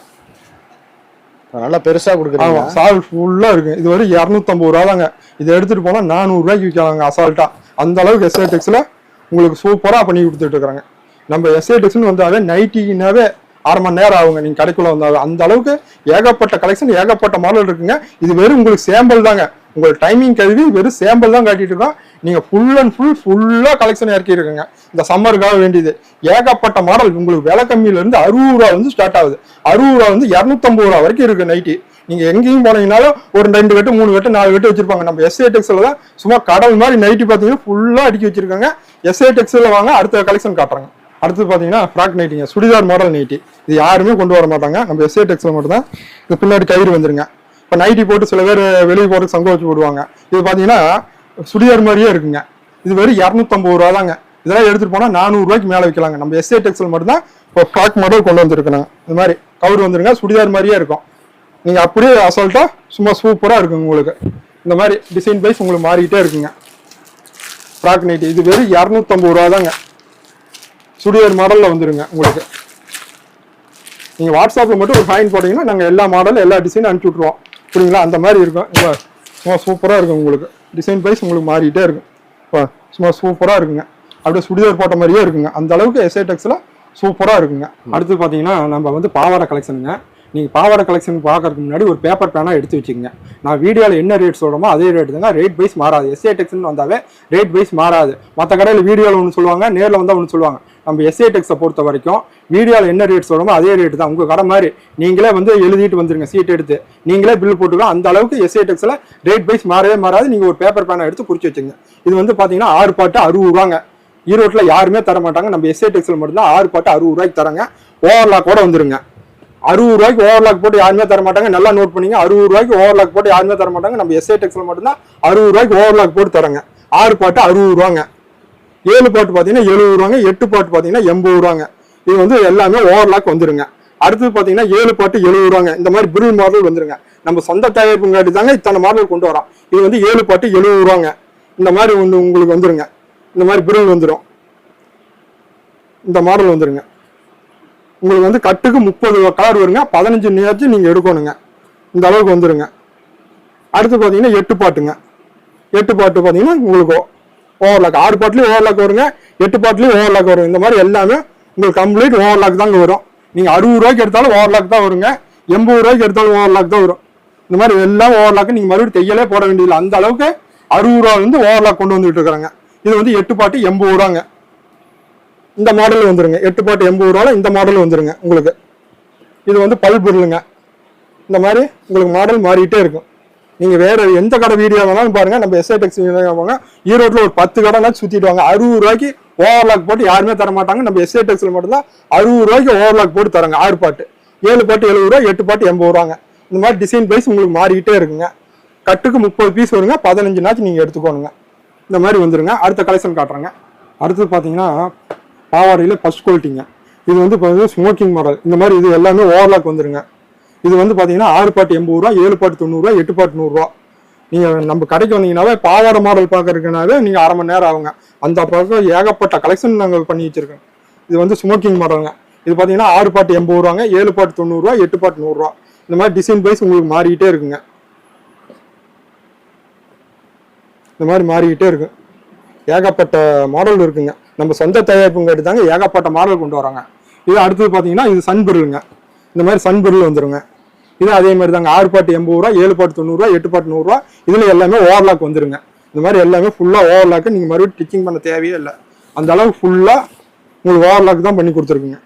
நல்லா பெருசா கொடுக்குறாங்க. சால் ஃபுல்லா இருக்கு. இது வரை 250 ரூபா தாங்க. இதை எடுத்துட்டு போனா 400 ரூபாய்க்கு விற்கலாங்க அசால்ட்டா. அந்த அளவுக்கு எஸ்ஐ டெக்ஸ்ல உங்களுக்கு சூப்பரா பண்ணி கொடுத்துட்டு இருக்காங்க. நம்ம எஸ்ஐ டெக்ஸ்னு வந்தாவே நைட்டினாவே 1/2 மணி நேரம் ஆகுங்க நீங்க கடைக்குள்ள வந்தாவே. அந்த அளவுக்கு ஏகப்பட்ட கலெக்ஷன், ஏகப்பட்ட மாடல் இருக்குங்க. இது வெறும் உங்களுக்கு சேம்பிள் தாங்க. உங்களுக்கு டைமிங் கல்வி வெறும் சேம்பிள் தான் காட்டிட்டு இருக்கோம். நீங்க ஃபுல் அண்ட் ஃபுல்லா கலெக்ஷன் இறக்கி இருக்குங்க. இந்த சம்மருக்காக வேண்டியது ஏகப்பட்ட மாடல். உங்களுக்கு விலை கம்மியில இருந்து 60 ரூபா வந்து ஸ்டார்ட் ஆகுது. 60 ரூபா வந்து 250 ரூபா வரைக்கும் இருக்கு நைட்டி. நீங்க எங்கேயும் போனீங்கன்னாலும் ஒரு 2 கட்டு 3 கட்டு 4 கட்டு வச்சிருப்பாங்க. நம்ம எஸ்ஐ டெக்ஸ்ல தான் சும்மா கடல் மாதிரி நைட்டி பாத்தீங்கன்னா ஃபுல்லா அடுக்கி வச்சிருக்காங்க. எஸ்ஐ டெக்ஸ்ல வாங்க. அடுத்த கலெக்ஷன் காட்டுறாங்க. அடுத்து பாத்தீங்கன்னா ஃப்ராக் நைட்டிங்க, சுடிதார் மாடல் நைட்டி. இது யாருமே கொண்டு வர மாட்டாங்க. நம்ம எஸ்ஐ டெக்ஸ்ல மட்டும் தான். இது பின்னாடி கயிறு வந்துருங்க. இப்போ நைட்டி போட்டு சில பேர் வெளியே போட்டு சங்க வச்சு போடுவாங்க. இது பாத்தீங்கன்னா சுடிதார் மாதிரியே இருக்குங்க. இது வெறும் 250 ரூபா தாங்க. இதெல்லாம் எடுத்துட்டு போனா 400 ரூபாய்க்கு மேல வைக்கலாங்க. நம்ம எஸ்ஐ டெக்ஸ்ல மட்டும் தான் இப்போ ஃப்ராக் மாடல் கொண்டு வந்துருக்காங்க. இந்த மாதிரி கவர் வந்துருங்க. சுடிதார் மாதிரியே இருக்கும். நீங்க அப்படியே அசால்ட்டா சும்மா சூப்பரா இருக்குங்க. உங்களுக்கு இந்த மாதிரி டிசைன் வைஸ் உங்களுக்கு மாறிக்கிட்டே இருக்குங்க. ஃப்ராக் நைட்டி இது வெறும் 250 ரூபா தாங்க. சுடிதார் மாடல்ல வந்துருங்க. உங்களுக்கு நீங்க வாட்ஸ்அப்ல மட்டும் ஒரு ஃபைன் போட்டீங்கன்னா நாங்க எல்லா மாடல் எல்லா டிசைனும் அனுப்பிச்சு விட்டுருவோம். புரியுங்களா? அந்த மாதிரி இருக்கும். சும்மா சூப்பரா இருக்கும். உங்களுக்கு டிசைன் வைஸ் உங்களுக்கு மாறிட்டே இருக்கும். சும்மா சூப்பரா இருக்குங்க. அப்படியே சுடிதார் போட்ட மாதிரியே இருக்குங்க. அந்த அளவுக்கு எஸ்ஐ டெக்ஸ்ல சூப்பரா இருக்குங்க. அடுத்து பாத்தீங்கன்னா நம்ம வந்து பாவாடை கலெக்ஷனுங்க. நீங்கள் பாவாடை கலெக்ஷன் பார்க்கறதுக்கு முன்னாடி ஒரு பேப்பர் பேனாக எடுத்து வச்சுக்கோங்க. நான் வீடியோவில் என்ன ரேட் சொல்கிறோமோ அதே ரேட் தாங்க. ரேட் வைஸ் மாறாது. எஸ்ஐ டெக்ஸ்னு வந்தாவே ரேட் வைஸ் மாறாது. மற்ற கடையில் வீடியோவில் ஒன்று சொல்லுவாங்க, நேரில் வந்தால் ஒன்று சொல்லுவாங்க. நம்ம எஸ்ஐ டெக்ஸை பொறுத்த வரைக்கும் வீடியோவில் என்ன ரேட் சொல்கிறோமோ அதே ரேட் தான். உங்கள் கடை மாதிரி நீங்களே வந்து எழுதிட்டு வந்துருங்க, சீட் எடுத்து நீங்களே பில் போட்டுக்கலாம். அந்த அளவுக்கு எஸ்ஐ டெக்ஸில் ரேட் வைஸ் மாறவே மாறாது. நீங்கள் ஒரு பேப்பர் பேனை எடுத்து குறிச்சு வச்சுங்க. இது வந்து பார்த்தீங்கன்னா 6 பாட்டு 60 ரூபாங்க. ஈரோட்டில் யாருமே தர மாட்டாங்க. நம்ம எஸ்ஐ டெக்ஸில் மட்டும்தான் 6 பாட்டு 60 ரூபாய்க்கு தராங்க. ஓவர்லாக் கூட வந்துருங்க. 60 ரூபாய்க்கு ஓவர்லாக் போட்டு யாருமே தர மாட்டாங்க. நல்லா நோட் பண்ணிங்க. 60 ரூபாய்க்கு ஓவர்லாக் போட்டு யாருமே தர மாட்டாங்க. நம்ம எஸ்ஐ டெக்ஸ்ல மட்டும்தான் 60 ரூபாய்க்கு ஓவர்லாக் போட்டு தராங்க. 6 பாட்டு 60 ரூபாங்க. 7 பாட்டு பாத்தீங்கன்னா 70 ரூபாங்க, 8 பாட்டு பாத்தீங்கன்னா 80 ரூபாங்க. இது வந்து எல்லாமே ஓவர்லாக் வந்துருங்க. அடுத்தது பாத்தீங்கன்னா 7 பாட்டு 70 ரூபாங்க. இந்த மாதிரி பிரில் மாடல் வந்துருங்க. நம்ம சொந்த தயாரிப்புங்காட்டி தாங்க இத்தனை மாடல் கொண்டு வரோம். இது வந்து 7 பாட்டு 70 ரூபாங்க. இந்த மாதிரி வந்து உங்களுக்கு வந்துருங்க. இந்த மாதிரி பிரில் வந்துடும். இந்த மாடல் வந்துருங்க. உங்களுக்கு வந்து கட்டுக்கு 30 கலர் வருங்க. 15 நேரத்து நீங்க எடுக்கணுங்க. இந்த அளவுக்கு வந்துருங்க. அடுத்து பாத்தீங்கன்னா 8 பாட்டுங்க. 8 பாட்டு பாத்தீங்கன்னா உங்களுக்கு ஓவர்லாக். 6 பாட்டுலயும் ஓவர்லாக் வருங்க, 8 பாட்டுலயும் ஓவர்லாக் வரும். இந்த மாதிரி எல்லாமே உங்களுக்கு கம்ப்ளீட் ஓவர்லாக் தாங்க வரும். நீங்க 60 ரூபாய்க்கு எடுத்தாலும் ஓவர்லாக் தான் வருங்க, 80 ரூபாய்க்கு எடுத்தாலும் ஓவர்லாக் தான் வரும். இந்த மாதிரி எல்லாம் ஓவர்லாக் நீங்க மறுபடியும் தையலே போட வேண்டியதில்லை. அந்த அளவுக்கு 60 ரூபாய் வந்து ஓவர்லாக் கொண்டு வந்துட்டு இருக்காங்க. இது வந்து 8 பாட்டு 80 ரூபாங்க. இந்த மாடல் வந்துருங்க. 8 பாட்டு 80 ரூபாய் இந்த மாடல் வந்துருங்க உங்களுக்கு. இது வந்து பல்ப் இல்லைங்க. இந்த மாதிரி உங்களுக்கு மாடல் மாறிட்டே இருக்கும். நீங்க வேற எந்த கடை வீடியோ வேணாலும் பாருங்க. நம்ம எஸ்ஐ டெக்ஸ் வாங்க, ஈரோட்ல ஒரு 10 கடைனா சுத்திட்டு வாங்க. 60 ரூபாய்க்கு ஓவர்லாக் போட்டு யாருமே தர மாட்டாங்க. நம்ம எஸ்ஐ டெக்ஸ்ல மட்டும்தான் 60 ரூபாய்க்கு ஓவர்லாக் போட்டு தராங்க. 6 பாட்டு 7 பாட்டு 70 ரூபாய், 8 பாட்டு 80 ரூபாங்க. இந்த மாதிரி டிசைன் பிரைஸ் உங்களுக்கு மாறிக்கிட்டே இருக்குங்க. கட்டுக்கு 30 பீஸ் வருங்க, 15 நாச்சு நீங்க எடுத்துக்கோணுங்க. இந்த மாதிரி வந்துருங்க. அடுத்த கலெக்ஷன் காட்டுறேங்க. அடுத்து பாத்தீங்கன்னா பாவாடையில ஃபர்ஸ்ட் குவாலிட்டிங்க. இது வந்து பாத்தீங்கன்னா ஸ்மோக்கிங் மாடல். இந்த மாதிரி இது எல்லாமே ஓவர்லாக் வந்துருங்க. இது வந்து பாத்தீங்கன்னா 6 பாட்டு 80 ரூபா, 7 பாட்டு 90 ரூபா, 8 பாட்டு 100 ரூபா. நீங்க நம்ம கடைக்கு வந்தீங்கன்னாவே பாவாடை மாடல் பாக்குறதுக்குனாவே நீங்க அரை மணி நேரம் ஆகுங்க. அந்த பக்கம் ஏகப்பட்ட கலெக்ஷன் நாங்க பண்ணி வச்சிருக்கோம். இது வந்து ஸ்மோக்கிங் மாடலுங்க. இது பாத்தீங்கன்னா 6 பாட்டு 80 ரூபாங்க, 7 பாட்டு 90 ரூபா, 8 பாட்டு 100 ரூபா. இந்த மாதிரி டிசைன் வைஸ் உங்களுக்கு மாறிக்கிட்டே இருக்குங்க. இந்த மாதிரி மாறிக்கிட்டே இருக்கு. ஏகப்பட்ட மாடல் இருக்குங்க. நம்ம சொந்த தயாரிப்புங்காட்டி தாங்க ஏகப்பட்ட மாடல் கொண்டு வராங்க. இது அடுத்தது பாத்தீங்கன்னா இது சன் பிரிலுங்க. இந்த மாதிரி சன் பிரில் வந்துருங்க. இது அதே மாதிரி தாங்க. 6 பாட்டு 80 ரூபா, 7 பாட்டு 90 ரூபா, 8 பாட்டு 100 ரூபா. இதுல எல்லாமே ஓவர்லாக் வந்துருங்க. இந்த மாதிரி எல்லாமே ஃபுல்லா ஓவர்லாக். நீங்க மறுபடியும் ஸ்டிச்சிங் பண்ண தேவையே இல்லை. அந்த அளவுக்கு ஃபுல்லா உங்களுக்கு ஓவர்லாக் தான் பண்ணி கொடுத்துருக்குங்க.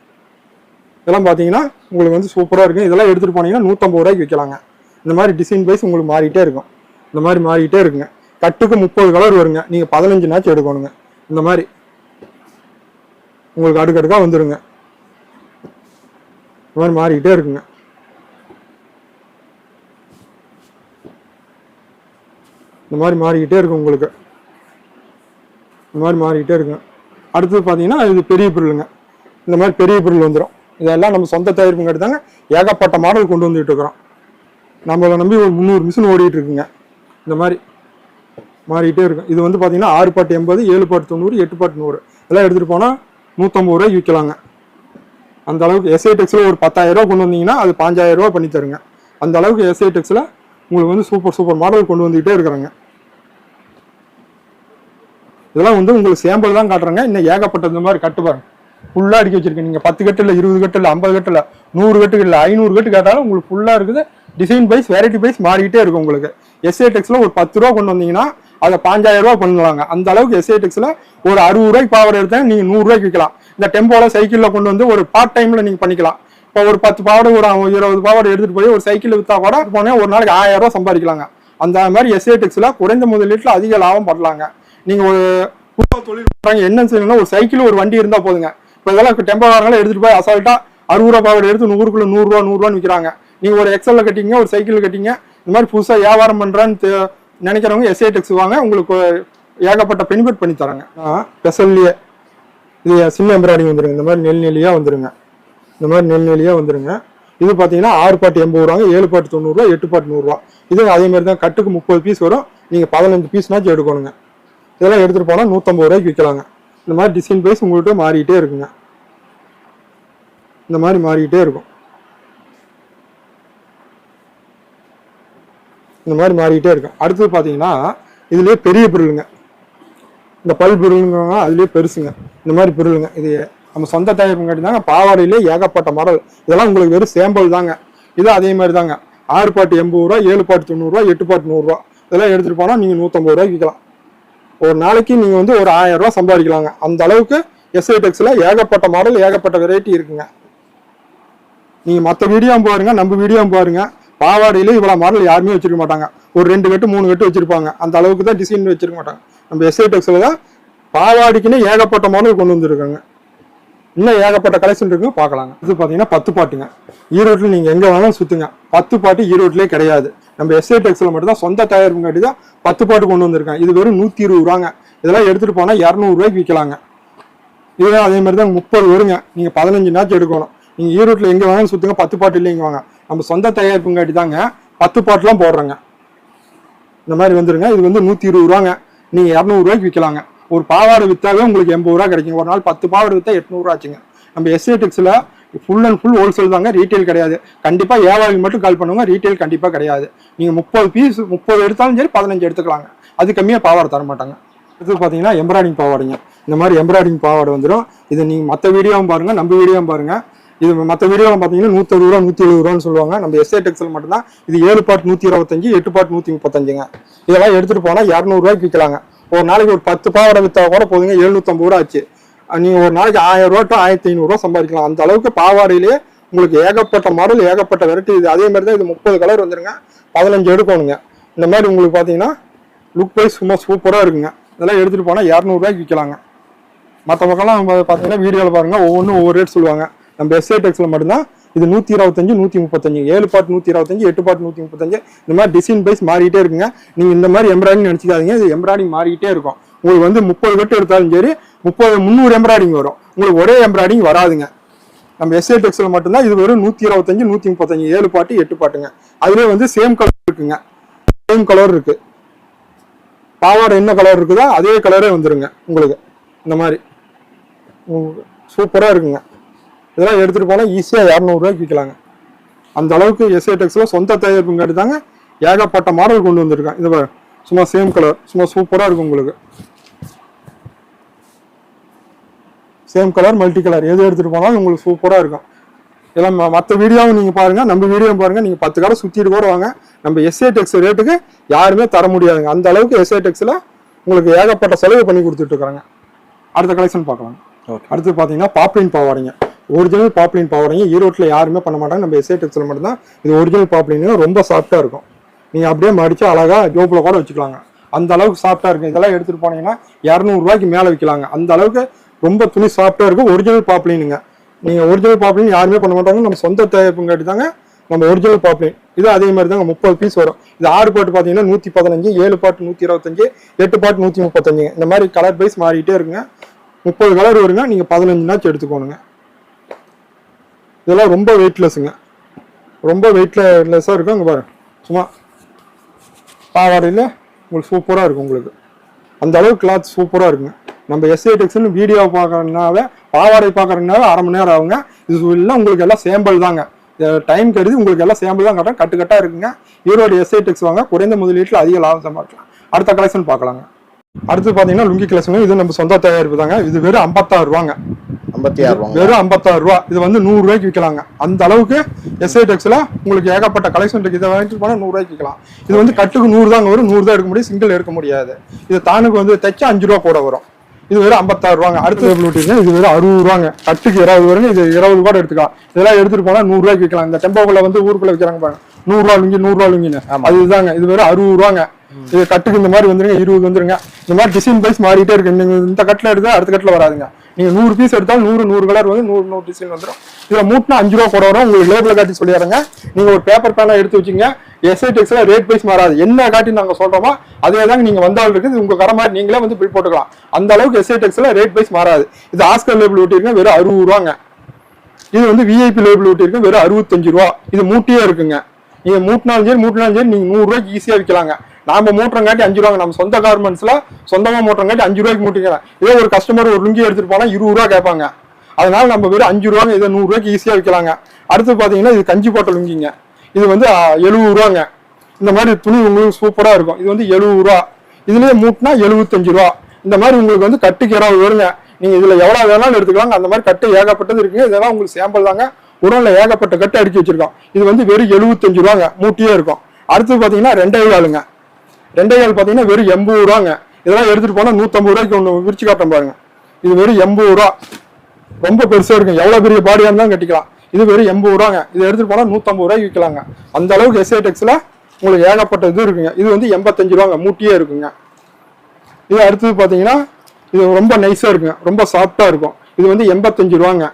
இதெல்லாம் பாத்தீங்கன்னா உங்களுக்கு வந்து சூப்பரா இருக்கும். இதெல்லாம் எடுத்துட்டு போனீங்கன்னா 150 ரூபாய்க்கு விற்கலாங்க. இந்த மாதிரி டிசைன் வைஸ் உங்களுக்கு மாறிட்டே இருக்கும். இந்த மாதிரி மாறிட்டே இருக்குங்க. கட்டுக்கு 30 கலர் வருங்க. நீங்க 15 நாச்சு எடுக்கணுங்க. இந்த மாதிரி உங்களுக்கு அடுக்கடுக்கா வந்துருங்க. இந்த மாதிரி மாறிக்கிட்டே இருக்குங்க. இந்த மாதிரி மாறிக்கிட்டே இருக்கும் உங்களுக்கு. இந்த மாதிரி மாறிக்கிட்டே இருக்குங்க. அடுத்தது பார்த்தீங்கன்னா இது பெரிய பொருளுங்க. இந்த மாதிரி பெரிய பொருள் வந்துடும். இதெல்லாம் நம்ம சொந்த தயாரிப்பு கட்டுதாங்க. ஏகப்பட்ட மாடல் கொண்டு வந்துட்டு இருக்கிறோம். நம்மளை நம்பி ஒரு 300 மிஷின் ஓடிட்டு இருக்குங்க. இந்த மாதிரி மாறிக்கிட்டே இருக்கும். இது வந்து பார்த்தீங்கன்னா 6 பாட்டு 80, 7 பாட்டு 90, 8 பாட்டு 100 இதெல்லாம் எடுத்துகிட்டு போனால் 150 ரூபாய்க்கு விற்கலாங்க. அந்த அளவுக்கு எஸ்ஐ டெக்ஸில் ஒரு 10,000 ரூபா கொண்டு வந்தீங்கன்னா அது 5,000 ரூபா பண்ணி தருங்க. அந்த அளவுக்கு எஸ்ஐ டெக்ஸில் உங்களுக்கு வந்து சூப்பர் மாடல் கொண்டு வந்துகிட்டே இருக்கிறாங்க. இதெல்லாம் வந்து உங்களுக்கு சாம்பிள் தான் காட்டுறாங்க. இன்னும் ஏகப்பட்ட இந்த மாதிரி கட்டு பாருங்க. ஃபுல்லாக அடிக்க வச்சிருக்கேன். நீங்கள் 10 கட்டு இல்லை, 20 கட்டு இல்லை, 50 கட்டு இல்லை, 100 கட்டு இல்லை, 500 கட்டு கேட்டாலும் உங்களுக்கு ஃபுல்லாக இருக்குது. டிசைன் வைஸ் வெரைட்டி வைஸ் மாறிக்கிட்டே இருக்கும் உங்களுக்கு. எஸ்ஐ டெக்ஸில் ஒரு 10 ரூபா கொண்டு வந்தீங்கன்னா அதை 5,000 ரூபா பண்ணலாங்க. அந்த அளவுக்கு எஸ்ஐ டெக்ஸில் ஒரு 60 ரூபாய்க்கு பாவாடை எடுத்தாங்க நீங்கள் 100 ரூபாய்க்கு விற்கலாம். இந்த டெம்போல சைக்கிளில் கொண்டு வந்து ஒரு பார்ட் டைமில் நீங்கள் பண்ணிக்கலாம். இப்போ ஒரு 10 பாவாடை ஒரு 20 பாவாடை எடுத்துகிட்டு போய் ஒரு சைக்கிள் விற்றா கூட போனேன் ஒரு நாளைக்கு 1000 ரூபா சம்பாதிக்கலாங்க. அந்த மாதிரி எஸ்ஐ டெக்ஸில் குறைந்த முதலீட்டில் அதிக லாபம் பண்ணலாங்க. நீங்கள் ஒரு புதுசாக தொழில் பண்ணுறாங்க என்ன செய்யணும்னா ஒரு சைக்கிள் ஒரு வண்டி இருந்தால் போதுங்க. இப்போ இதெல்லாம் டெம்போ வாரங்கள எடுத்துகிட்டு போய் அசால்ட்டாக 60 ரூபா பாவாடை எடுத்து 100க்குள்ள 100 ரூபான்னு விற்கிறாங்க. நீங்கள் ஒரு எக்ஸலில் கட்டிங்க, ஒரு சைக்கிள் கட்டிங்க. இந்த மாதிரி புதுசாக வியாபாரம் பண்ணுறான்னு நினைக்கிறவங்க எஸ்ஐ டெக்ஸ் வாங்க. உங்களுக்கு ஏகப்பட்ட பெனிஃபிட் பண்ணி தராங்க. ஸ்பெஷல்லையே இது சின்ன எம்ப்ராய்டிங் வந்துருங்க. இந்த மாதிரி நெல்லியாக வந்துருங்க. இந்த மாதிரி நெல்லியாக வந்துருங்க. இது பார்த்தீங்கன்னா 6 பாட்டு 80 ரூபாங்க, 7 பாட்டு 90 ரூபா, 8 பாட்டு 100 ரூபா. இது அதே மாதிரி தான். கட்டுக்கு 30 பீஸ் வரும். நீங்கள் 15 பீஸ்னாச்சும் எடுக்கணுங்க. இதெல்லாம் எடுத்துகிட்டு போனால் 150 ரூபாய்க்கு விற்கலாங்க. இந்த மாதிரி டிசைன் வைஸ் உங்கள்கிட்ட மாறிக்கிட்டே இருக்குங்க. இந்த மாதிரி மாறிக்கிட்டே இருக்கும். இந்த மாதிரி மாறிக்கிட்டே இருக்கும். அடுத்தது பார்த்தீங்கன்னா இதுலேயே பெரிய பொருளுங்க. இந்த பல் பொருளுங்க அதுலேயே பெருசுங்க. இந்த மாதிரி பொருளுங்க. இது நம்ம சொந்த தயாரிப்பு காட்டிதாங்க. பாவாடையிலே ஏகப்பட்ட மாடல். இதெல்லாம் உங்களுக்கு வெறும் சேம்பிள் தாங்க. இது அதே மாதிரி தாங்க. 6 பாட்டு 80 ரூபா, 7 பாட்டு 90 ரூபா, 8 பாட்டு 100 ரூபா. இதெல்லாம் எடுத்துகிட்டு போனால் நீங்கள் 150 ரூபாய்க்கு விற்கலாம். ஒரு நாளைக்கு நீங்கள் வந்து ஒரு 1000 ரூபா சம்பாதிக்கலாங்க. அந்த அளவுக்கு எஸ்ஐ டெக்ஸில் ஏகப்பட்ட மாடல், ஏகப்பட்ட வெரைட்டி இருக்குங்க. நீங்கள் மற்ற வீடியோவும் பாருங்க, நம்ம வீடியோவும் பாருங்க. பாவாடையில இவ்வளோ மாடல் யாருமே வச்சிருக்க மாட்டாங்க. ஒரு 2 கட்டு 3 கட்டு வச்சிருப்பாங்க. அந்த அளவுக்கு தான் டிசைன் வச்சிருக்க மாட்டாங்க. நம்ம எஸ்ஐ டெக்ஸில் தான் பாவாடிக்குன்னு ஏகப்பட்ட மாடல் கொண்டு வந்துருக்காங்க. இன்னும் ஏகப்பட்ட கலெக்ஷன் இருக்குங்க, பார்க்கலாங்க. இது பார்த்தீங்கன்னா 10 பாட்டுங்க. ஈரோட்டில் நீங்கள் எங்கே வேணாலும் சுற்றுங்க. 10 பாட்டு ஈரோட்டிலே கிடையாது. நம்ம எஸ்ஐ டெக்ஸில் மட்டும் தான் சொந்த தயாரிப்பு காட்டி தான் 10 பாட்டு கொண்டு வந்திருக்காங்க. இது வெறும் 120 ரூபாங்க. இதெல்லாம் எடுத்துட்டு போனா 200 ரூபாய்க்கு விற்கலாங்க. இதுதான் அதே மாதிரி தான் 30 வருங்க. நீங்க 15 நாச்சு எடுக்கணும். நீங்க ஈரோட்டில் எங்க வாங்க சுத்துங்க 10 பாட்டு இல்லைங்க வாங்க. நம்ம சொந்த தயாரிப்புங்காட்டி தாங்க 10 பாட்டுலாம் போடுறோங்க. இந்த மாதிரி வந்துருங்க. இது வந்து 120 ரூபாங்க. நீங்க 200 ரூபாய்க்கு விற்கலாங்க. ஒரு பாவாடை வித்தாவே உங்களுக்கு 80 ரூபா கிடைக்கும். ஒரு நாள் 10 பாவாடை வித்தா 800 ரூபா ஆச்சுங்க. நம்ம எஸ்ஏ டெக்ஸ்ல ஃபுல் அண்ட் ஃபுல் ஹோல்சேல் தாங்க, ரீட்டைல் கிடையாது. கண்டிப்பா வியாபாரிகள் மட்டும் கால் பண்ணுவாங்க, ரீட்டைல் கண்டிப்பா கிடையாது. நீங்க 30 பீஸ் 30 எடுத்தாலும் சரி 15 எடுத்துக்கலாங்க. அது கம்மியா பாவாடை தர மாட்டாங்க. இது பாத்தீங்கன்னா எம்ப்ராய்டிங் பாவாடைங்க. இந்த மாதிரி எம்ப்ராய்டிங் பாவாடை வந்துடும். இது நீங்க மற்ற வீடியோவும் பாருங்க, நம்ம வீடியோவும் பாருங்க. இது மற்ற வீடியோவில் பார்த்தீங்கன்னா 160 ரூபா 170 ரூபான்னு சொல்லுவாங்க. நம்ம எஸ்ஏ டெக்ஸ்டைல் மட்டும்தான் இது 7 பாட் 125, 8 பாட் 135ங்க. இதெல்லாம் எடுத்துட்டு போனா 200 ரூபாய்க்கு விற்கலாங்க. ஒரு நாளைக்கு ஒரு 10 பாவாடை வித்தா கூட போதுங்க, 750 ரூபா ஆச்சு. நீங்க ஒரு நாளைக்கு 1000 ரூபா டு 1500 ரூபா சம்பாதிக்கலாம். அந்த அளவுக்கு பாவாடையிலேயே உங்களுக்கு ஏகப்பட்ட மாடல், ஏகப்பட்ட வெரைட்டி. இது அதே மாதிரி தான். இது 30 கலர் வந்துருங்க, 15 எடுக்கணுங்க. இந்த மாதிரி உங்களுக்கு பார்த்தீங்கன்னா லுக் வைஸ் சும்மா சூப்பராக இருக்குங்க. இதெல்லாம் எடுத்துட்டு போனால் 200 ரூபாய்க்கு விற்கலாங்க. மற்ற பக்கம்லாம் பார்த்தீங்கன்னா வீடியோவில் பாருங்க, ஒவ்வொன்றும் ஒவ்வொரு ரேட் சொல்லுவாங்க. நம்ம எஸ்ஏ டெக்ஸ்ல மட்டும்தான் இது 125, 135, 7 பாட் 125, 8 பாட் 135. இந்த மாதிரி டிசைன் பைஸ் மாறிட்டே இருக்குங்க. நீங்க இந்த மாதிரி எம்ப்ராய்டிங் நினைச்சுக்காதீங்க, இது எம்ப்ராய்டிங் மாறிட்டே இருக்கும். உங்களுக்கு வந்து 30 கட்டு எடுத்தாலும் சரி 300 எம்ப்ராய்டிங் வரும். உங்களுக்கு ஒரே எம்ப்ராய்டிங் வராதுங்க. நம்ம எஸ்ஏ டெக்ஸ்ல மட்டும்தான் இது வெறும் 125, 135, 7 பாட்டு 8 பாட்டுங்க. அதுலேயே வந்து சேம் கலர் இருக்குங்க, சேம் கலர் இருக்கு. பாவாடை என்ன கலர் இருக்குதோ அதே கலரே வந்துருங்க உங்களுக்கு. இந்த மாதிரி சூப்பரா இருக்குங்க. இதெல்லாம் எடுத்துட்டு போனா ஈஸியா 200 ரூபாய்க்கு விற்கலாங்க. அந்த அளவுக்கு எஸ்ஏ டெக்ஸ்ல சொந்த தயாரிப்புங்காட்டி தாங்க ஏகப்பட்ட மாடல் கொண்டு வந்திருக்கேன். இது சும்மா சேம் கலர், சும்மா சூப்பரா இருக்கும் உங்களுக்கு. சேம் கலர் மல்டி கலர் எது எடுத்துட்டு போனாலும் உங்களுக்கு சூப்பரா இருக்கும். இதெல்லாம் மற்ற வீடியோவும் நீங்க பாருங்க, நம்ம வீடியோவும் பாருங்க. நீங்க 10 கடை சுத்திட்டு கூட வாங்க, நம்ம எஸ்ஏ டெக்ஸ் ரேட்டுக்கு யாருமே தர முடியாதுங்க. அந்த அளவுக்கு எஸ்ஏ டெக்ஸ்ல உங்களுக்கு ஏகப்பட்ட செலவு பண்ணி கொடுத்துட்டு இருக்காங்க. அடுத்த கலெக்ஷன் பார்க்கலாம். அடுத்து பாத்தீங்கன்னா பாப்ளின் பாவாடைங்க. ஒரிஜினல் பாப்ளின் பாவாடைங்க. ஈரோட்டில் யாருமே பண்ண மாட்டாங்க, நம்ம எஸ்ஏ டெக்ஸ்ல மட்டும்தான் இது ஒரிஜினல் பாப்ளின். ரொம்ப சாஃப்டா இருக்கும். நீங்க அப்படியே மடிச்சு அழகா ஜோப்ல கூட வச்சுக்கலாங்க. அந்த அளவுக்கு சாஃப்டா இருக்கும். இதெல்லாம் எடுத்துட்டு போனீங்கன்னா 200 ரூபாய்க்கு மேல விற்கலாங்க. அந்த அளவுக்கு ரொம்ப துணி சாஃப்டா இருக்கும். ஒரிஜினல் பாப்ளினுங்க. நீங்க ஒரிஜினல் பாப்ளின் யாருமே பண்ண மாட்டாங்க, நம்ம சொந்த தயாரிப்புங்காட்டி தாங்க நம்ம ஒரிஜினல் பாப்ளின். இது அதே மாதிரி தாங்க 30 பீஸ் வரும். இது 6 பாட்டு பாத்தீங்கன்னா 115, 7 பாட்டு 125, 8 பாட்டு 135. இந்த மாதிரி கலர் பைஸ் மாறிட்டே இருக்குங்க. 30 கலர் வருங்க. நீங்க 15 நாச்சு எடுத்துக்கோணுங்க. இதெல்லாம் ரொம்ப வெயிட்லெஸ்ஸுங்க, ரொம்ப வெயிட்லெஸ்ஸாக இருக்கும். அங்கே பாருங்க, சும்மா பாவாடையில் உங்களுக்கு சூப்பராக இருக்கும். உங்களுக்கு அந்த அளவுக்கு கிளாத் சூப்பராக இருக்குங்க. நம்ம எஸ்ஏ டெக்ஸ்னு வீடியோ பார்க்கறதுனாவே பாவாடை பார்க்கறதுனாவே 1/2 மணி நேரம் ஆகுங்க. இது இல்லை உங்களுக்கு எல்லாம் சேம்பிள் தாங்க. டைம் கருதி உங்களுக்கு எல்லாம் சேம்பிள் தான் கட்டுறேன். கட்டுக்கட்டாக இருக்குங்க. ஈரோடு எஸ்ஏ டெக்ஸ் வாங்க, குறைந்த முதலீட்டில் அதிக லாபம் சம்பாதிக்கலாம். அடுத்த கலெக்ஷன் பார்க்கலாங்க. அடுத்து பார்த்தீங்கன்னா லுங்கி கலெக்ஷன். இது நம்ம சொந்த தயாரிப்பு தாங்க. இது வெறும் 56 ரூபாங்க. 56 ரூபா, வெறும் 56 ரூபா. இது வந்து 100 ரூபாய்க்கு விற்கலாங்க. அந்த அளவுக்கு எஸ்ஐ டெக்ஸ்ல உங்களுக்கு ஏகப்பட்ட கலெக்ஷன் இருக்கு. இதை வாங்கிட்டு போனா 100 ரூபாய்க்கு விற்கலாம். இது வந்து கட்டுக்கு 100 தாங்க வரும். 100 தான் எடுக்க முடியும், சிங்கிள் எடுக்க முடியாது. இது தானுக்கு வந்து தைச்சா 5 ரூபா கூட வரும். இது வெறும் 56 ரூபாங்க. அடுத்த இது வெறும் 60 ரூபாங்க. கட்டுக்கு 20 வருங்க. இது 20 கூட எடுத்துக்கலாம். இதெல்லாம் எடுத்துட்டு போனா 100 ரூபாய்க்கு விற்கலாம். இந்த டெம்போக்குள்ள வந்து ஊருக்குள்ள விற்கிறாங்க பாருங்க, 100 ரூபா லுங்கி, 100 ரூபா லுங்கின்னு. அதுதாங்க. இது வெறும் 60 ரூபாங்க. இது கட்டுக்கு இந்த மாதிரி வந்துருங்க, 20 வந்துருங்க. இந்த மாதிரி டிசைன் பைஸ் மாறிட்டே இருக்கு. நீங்க இந்த கட்டில எடுத்தா அடுத்த கட்டில வராதுங்க. நீங்க 100 பீஸ் எடுத்தாலும் 100 கலர் வந்து 100 டிசைன் வந்துடும். இதுல மூட்டினா 5 ரூபா கூட வரும். உங்களுக்கு லேபிள காட்டி சொல்லிடுறேங்க. நீங்க ஒரு பேப்பர் பேனா எடுத்து வச்சுங்க. எஸ்ஐ டெக்ஸ்ல ரேட் பைஸ் மாறாது. என்ன காட்டி நாங்க சொல்றோமோ அதே தாங்க நீங்க வந்தாலும் இருக்குது. உங்க கடை மாதிரி நீங்களே வந்து பில் போட்டுக்கலாம். அந்த அளவுக்கு எஸ்ஐ டெக்ஸ்ல ரேட் பைஸ் மாறாது. இது ஆஸ்கர் லேபிள் ஒட்டிருங்க, வெறும் 60 ரூபாங்க. இது வந்து விஐபி லேபிள் ஒட்டிருக்கு, வெறும் 65 ரூபா. இது மூட்டியே இருக்குங்க. நீங்க மூட்டினாலும் சரி நீங்க 100 ரூபாய்க்கு ஈஸியா விற்கலாங்க. நாம மூட்டுறங்காட்டி 5 ரூபாங்க. நம்ம சொந்த கார்மெண்ட்ஸ்ல சொந்தமா மூட்டுறங்காட்டி 5 ரூபாய்க்கு மூட்டிக்கலாம். இதே ஒரு கஸ்டமர் ஒரு லுங்கி எடுத்துட்டு போனா 20 ரூபா கேட்பாங்க. அதனால நம்ம வெறும் 5 ரூபாங்க. இதை 100 ரூபாய்க்கு ஈஸியா விற்கலாங்க. அடுத்து பாத்தீங்கன்னா இது கஞ்சி போட்ட லுங்கிங்க. இது வந்து 70 ரூபாங்க. இந்த மாதிரி துணி உங்களுக்கு சூப்பரா இருக்கும். இது வந்து 70 ரூபா. இதுலயே மூட்டினா 75 ரூபா. இந்த மாதிரி உங்களுக்கு வந்து கட்டுக்கு 20 வருங்க. நீங்க இதுல எவ்வளவு வேணாலும் எடுத்துக்கலாம். அந்த மாதிரி கட்டு ஏகப்பட்டது இருக்குங்க. இதெல்லாம் உங்களுக்கு சாம்பிள் தாங்க. உடல்ல ஏகப்பட்ட கட்டு அடிச்சு வச்சிருக்கோம். இது வந்து வெறும் 75 ரூபாங்க. மூட்டியே இருக்கும். அடுத்து பாத்தீங்கன்னா 2 காலுங்க. 2 கால் பாத்தீங்கன்னா வெறும் 80 ரூபாங்க. இதெல்லாம் எடுத்துட்டு போனா 150 ரூபாய்க்கு ஒண்ணு விரிச்சு காட்டம் பாருங்க. இது வெறும் 80 ரூபா. ரொம்ப பெருசா இருக்கும். எவ்வளவு பெரிய பாடியா இருந்தாலும் கட்டிக்கலாம். இது வெறும் 80 ரூபாங்க. இதை எடுத்துட்டு போனா 150 ரூபாய்க்கு விற்கலாங்க. அந்த அளவுக்கு எஸ்ஐ டெக்ஸ்ல உங்களுக்கு ஏகப்பட்ட இது இருக்குங்க. இது வந்து 85 ரூபாங்க. மூட்டியே இருக்குங்க. இது அடுத்தது பாத்தீங்கன்னா இது ரொம்ப நைஸா இருக்குங்க. ரொம்ப சாஃப்டா இருக்கும். இது வந்து 85 ரூபாங்க.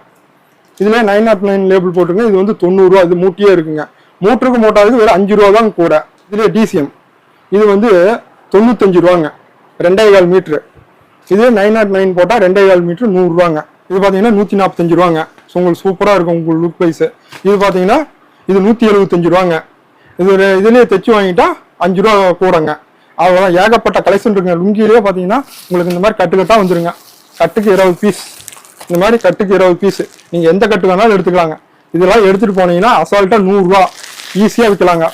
இதுல 909 லேபிள் போட்டுருங்க. இது வந்து 90 ரூபா. இது மூட்டியே இருக்குங்க. மூட்டருக்கு மூட்டாதுக்கு வெறும் 5 ரூபா தான் கூட. இதுல டிசிஎம் இது வந்து 95 ரூபாங்க. 2.25 மீட்டர். இது 909 போட்டா 2.5 மீட்டர் 100 ரூபாங்க. இது பாத்தீங்கன்னா 145 ரூபாங்க. ஸோ உங்களுக்கு சூப்பரா இருக்கும் உங்களுக்கு லுக் வைஸ். இது பாத்தீங்கன்னா இது 175 ரூபாங்க. இதுலயே தைச்சு வாங்கிட்டா 5 ரூபா கூடங்க. அவ்வளோதான், ஏகப்பட்ட கலெக்ஷன் இருக்குங்க. லுங்கிலேயே பாத்தீங்கன்னா உங்களுக்கு இந்த மாதிரி கட்டுக்கட்டா வந்துருங்க. கட்டுக்கு 20 பீஸ், இந்த மாதிரி கட்டுக்கு 20 பீஸ். நீங்க எந்த கட்டு வேணாலும் எடுத்துக்கலாங்க. இதெல்லாம் எடுத்துட்டு போனீங்கன்னா அசால்ட்டா 100 ரூபா ஈஸியா விற்கலாங்க.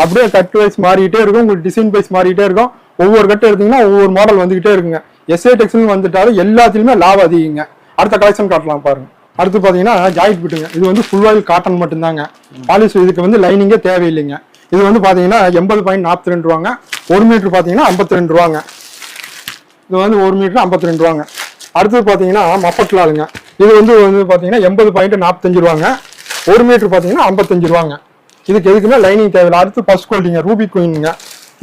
அப்படியே கட் வைஸ் மாறிக்கிட்டே இருக்கும், உங்களுக்கு டிசைன் வைஸ் மாறிக்கிட்டே இருக்கும். ஒவ்வொரு கட்டு எடுத்தீங்கன்னா ஒவ்வொரு மாடல் வந்துகிட்டே இருக்குங்க. எஸ்ஏ டெக்ஸ்டைல் வந்துட்டாலும் எல்லாத்துலயுமே லாபம் அதிகங்க. அடுத்த கலெக்ஷன் காட்டலாம் பாருங்க. அடுத்து பாத்தீங்கன்னா ஜாயிட் பிட்டுங்க. இது வந்து ஃபுல் ஆயில் காட்டன் மட்டும்தாங்க. பாலிஷ் இதுக்கு வந்து லைனிங்கே தேவையில்லைங்க. இது வந்து பாத்தீங்கன்னா 80.42 ரூபாங்க. 1 மீட்டர் பாத்தீங்கன்னா 52 ரூபாங்க. இது வந்து 1 மீட்டர் 52 ரூபாங்க. அடுத்தது பாத்தீங்கன்னா மஃபட்லாலுங்க. இது வந்து பாத்தீங்கன்னா 80.45 ரூபாங்க. 1 மீட்டர் பாத்தீங்கன்னா 55 ரூபாங்க. இதுக்கு எதுக்குமே லைனிங் தேவையில்லை. அடுத்து ஃபர்ஸ்ட் குவாலிட்டிங்க ரூபி குயின்ங்க.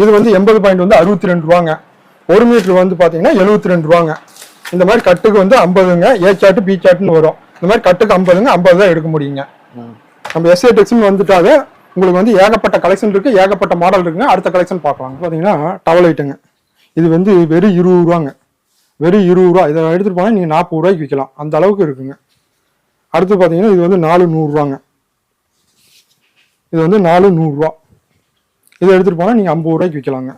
இது வந்து 80 பாயிண்ட் வந்து 62 ரூபாங்க. 1 மீட்டர் வந்து பாத்தீங்கன்னா 72 ரூபாங்க. இந்த மாதிரி கட்டுக்கு வந்து 50ங்க. ஏ சார்ட் பி சார்ட்னு வரும். இந்த மாதிரி கட்டுக்கு 50ங்க. 50 தான் எடுக்க முடியுங்க. நம்ம எஸ்ஏ டெக்ஸ்டைல் வந்துட்டாவே உங்களுக்கு வந்து ஏகப்பட்ட கலெக்ஷன் இருக்கு, ஏகப்பட்ட மாடல் இருக்குங்க. அடுத்த கலெக்ஷன் பார்க்கலாம். பாத்தீங்கன்னா டவல் ஐட்டங்க. இது வந்து வெறும் 20 ரூபாங்க. வெறும் 20 ரூபா. இதை எடுத்துட்டு போனா நீங்க 40 ரூபாய்க்கு விற்கலாம், அந்த அளவுக்கு இருக்குங்க. அடுத்து பாத்தீங்கன்னா இது வந்து 400 ரூபாங்க. இது வந்து 400 ரூபா. இதை எடுத்துட்டு போனா நீங்க 50 ரூபாய்க்கு விற்கலாங்க.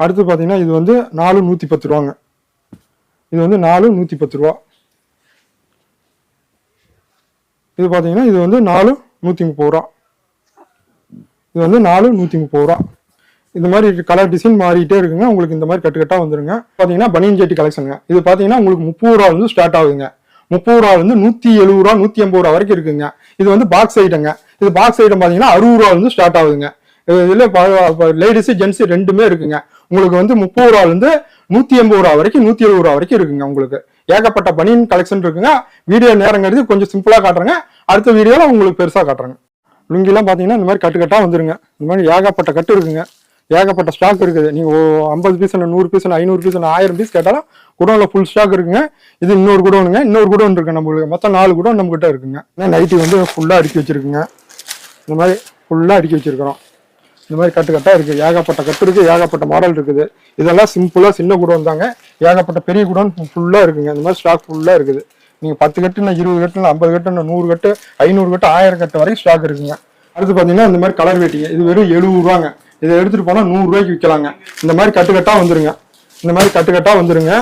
அடுத்து பாத்தீங்கன்னா இது வந்து 410 ரூபாங்க. இது வந்து 410 ரூபா. இது பாத்தீங்கன்னா இது வந்து 430 ரூபா. இது வந்து 430 ரூபா. இந்த மாதிரி கலர் டிசைன் மாறிட்டே இருக்குங்க. உங்களுக்கு இந்த மாதிரி கட்டுக்கட்டா வந்துருங்க. பாத்தீங்கன்னா பனியன் ஜெட்டி கலெக்ஷனுங்க. இது பாத்தீங்கன்னா உங்களுக்கு 30 ரூபா வந்து ஸ்டார்ட் ஆகுதுங்க. 30 ரூபா வந்து 170 ரூபா 180 ரூபா வரைக்கும் இருக்குங்க. இது வந்து பாக்ஸ் ஐட்டங்க. இது பாக்ஸ் ஐட்டம் பாத்தீங்கன்னா 60 ரூபா வந்து ஸ்டார்ட் ஆகுதுங்க. இதுல லேடிஸ் ஜென்ஸ் ரெண்டுமே இருக்குங்க. உங்களுக்கு வந்து 30 ரூபால இருந்து 180 ரூபா வரைக்கும் 170 ரூபா வரைக்கும் இருக்குங்க. உங்களுக்கு ஏகப்பட்ட பனியன் கலெக்ஷன் இருக்குங்க. வீடியோ நேரங்கிறது கொஞ்சம் சிம்பிளா காட்டுறேங்க. அடுத்த வீடியோல உங்களுக்கு பெருசா காட்டுறேங்க. லுங்கிலாம் பாத்தீங்கன்னா இந்த மாதிரி கட்டுக்கட்டா வந்துருங்க. இந்த மாதிரி ஏகப்பட்ட கட்டு இருக்குங்க. ஏகப்பட்ட ஸ்டாக் இருக்குது. நீங்க 50 பீஸ் 100 பீஸ் 500 பீஸ் 1000 பீஸ் கேட்டாலும் குடோன்ல ஃபுல் ஸ்டாக் இருக்குங்க. இது இன்னொரு குடோனுங்க. இன்னொரு குடோன் இருக்கு நம்மளுக்கு. மொத்தம் 4 குடோன் நம்ம கிட்ட இருக்குங்க. நைட்டி வந்து ஃபுல்லா அடுக்கி வச்சிருக்குங்க. இந்த மாதிரி ஃபுல்லா அடுக்கி வச்சிருக்கிறோம். இந்த மாதிரி கட்டுக்கட்டா இருக்கு. ஏகப்பட்ட கட்டு இருக்கு, ஏகப்பட்ட மாடல் இருக்குது. இதெல்லாம் சிம்பிளா சின்ன குடோன் தாங்க. ஏகப்பட்ட பெரிய குடோன் ஃபுல்லா இருக்குங்க. இந்த மாதிரி ஸ்டாக் ஃபுல்லா இருக்குது. நீங்க 10 கட்டுனா 20 கட்டுனா 50 கட்டுனா 100 கட்டு 500 கட்டு 1000 கட்டு வரைக்கும் ஸ்டாக் இருக்குங்க. அடுத்து பாத்தீங்கன்னா இந்த மாதிரி கலர் வெட்டிங்க. இது வெறும் 70 ரூபாங்க. இதை எடுத்துட்டு போனா 100 ரூபாய்க்கு விற்கலாங்க. இந்த மாதிரி கட்டுக்கட்டா வந்துருங்க. இந்த மாதிரி கட்டுக்கட்டா வந்துருங்க.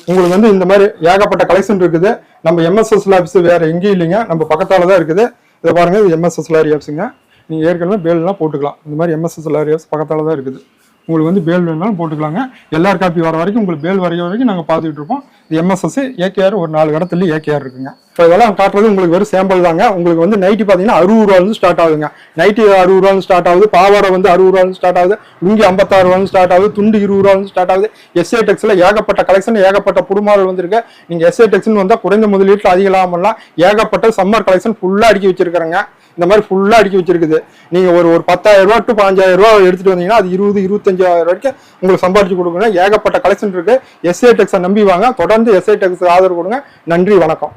உங்களுக்கு வந்து இந்த மாதிரி ஏகப்பட்ட கலெக்ஷன் இருக்குது. நம்ம எம்எஸ்எஸ் லேப்ஸ் வேற எங்கேயும் இல்லைங்க, நம்ம பக்கத்தால தான் இருக்குது. இதை பாருங்க, இது எம்எஸ்எஸ் லேப்ஸுங்க. நீங்க ஏற்கனவே பேல்லாம் போட்டுக்கலாம். இந்த மாதிரி எம்எஸ்எஸ் லேப்ஸ் பக்கத்தால தான் இருக்குது. உங்களுக்கு வந்து பேல் வேணாலும் போட்டுக்கலாங்க. எல்லார் காப்பி வர வரைக்கும் உங்களுக்கு பேல் வரைய வரைக்கும் நாங்கள் பார்த்துக்கிட்டு இருப்போம். இது எம்எஸ்எஸ் ஏகேஆர் ஒரு 4 இடத்துல ஏகேஆர் இருக்குங்க. இப்போ இதெல்லாம் காட்டுறது உங்களுக்கு வெறும் சாம்பிள் தாங்க. உங்களுக்கு வந்து நைட்டி பார்த்தீங்கன்னா 60 ரூபாயிலிருந்து ஸ்டார்ட் ஆகுதுங்க. நைட்டி 60 ரூபாயிலிருந்து ஸ்டார்ட் ஆகுது. பாவாடை வந்து 60 ரூபாயிலிருந்து ஸ்டார்ட் ஆகுது. லுங்கி 56 ரூபாயிலிருந்து ஸ்டார்ட் ஆகுது. துண்டு 20 ரூபாயிலிருந்து ஸ்டார்ட் ஆகுது. எஸ்ஏ டெக்ஸ்ல ஏகப்பட்ட கலெக்ஷன், ஏகப்பட்ட புதுமாடல் வந்திருக்கு. நீங்க எஸ்ஏ டெக்ஸ்னு வந்தா குறைந்த முதலீட்டில் அதிக லாபம் பண்ணலாம். ஏகப்பட்ட சம்மர் கலெக்ஷன் ஃபுல்லா அடுக்கி வச்சிருக்காங்க. இந்த மாதிரி ஃபுல்லா அடுக்கி வச்சிருக்குது. நீங்க ஒரு 10,000 ரூபா டு 15,000 ரூபா எடுத்துட்டு வந்தீங்கன்னா அது 20-25,000 வரைக்கும் உங்களுக்கு சம்பாதிச்சு கொடுக்கணும். ஏகப்பட்ட கலெக்ஷன் இருக்கு. எஸ்ஏ டெக்ஸை நம்பி வாங்க. தொடர்ந்து எஸ்ஏ டெக்ஸ் ஆதரவு கொடுங்க. நன்றி, வணக்கம்.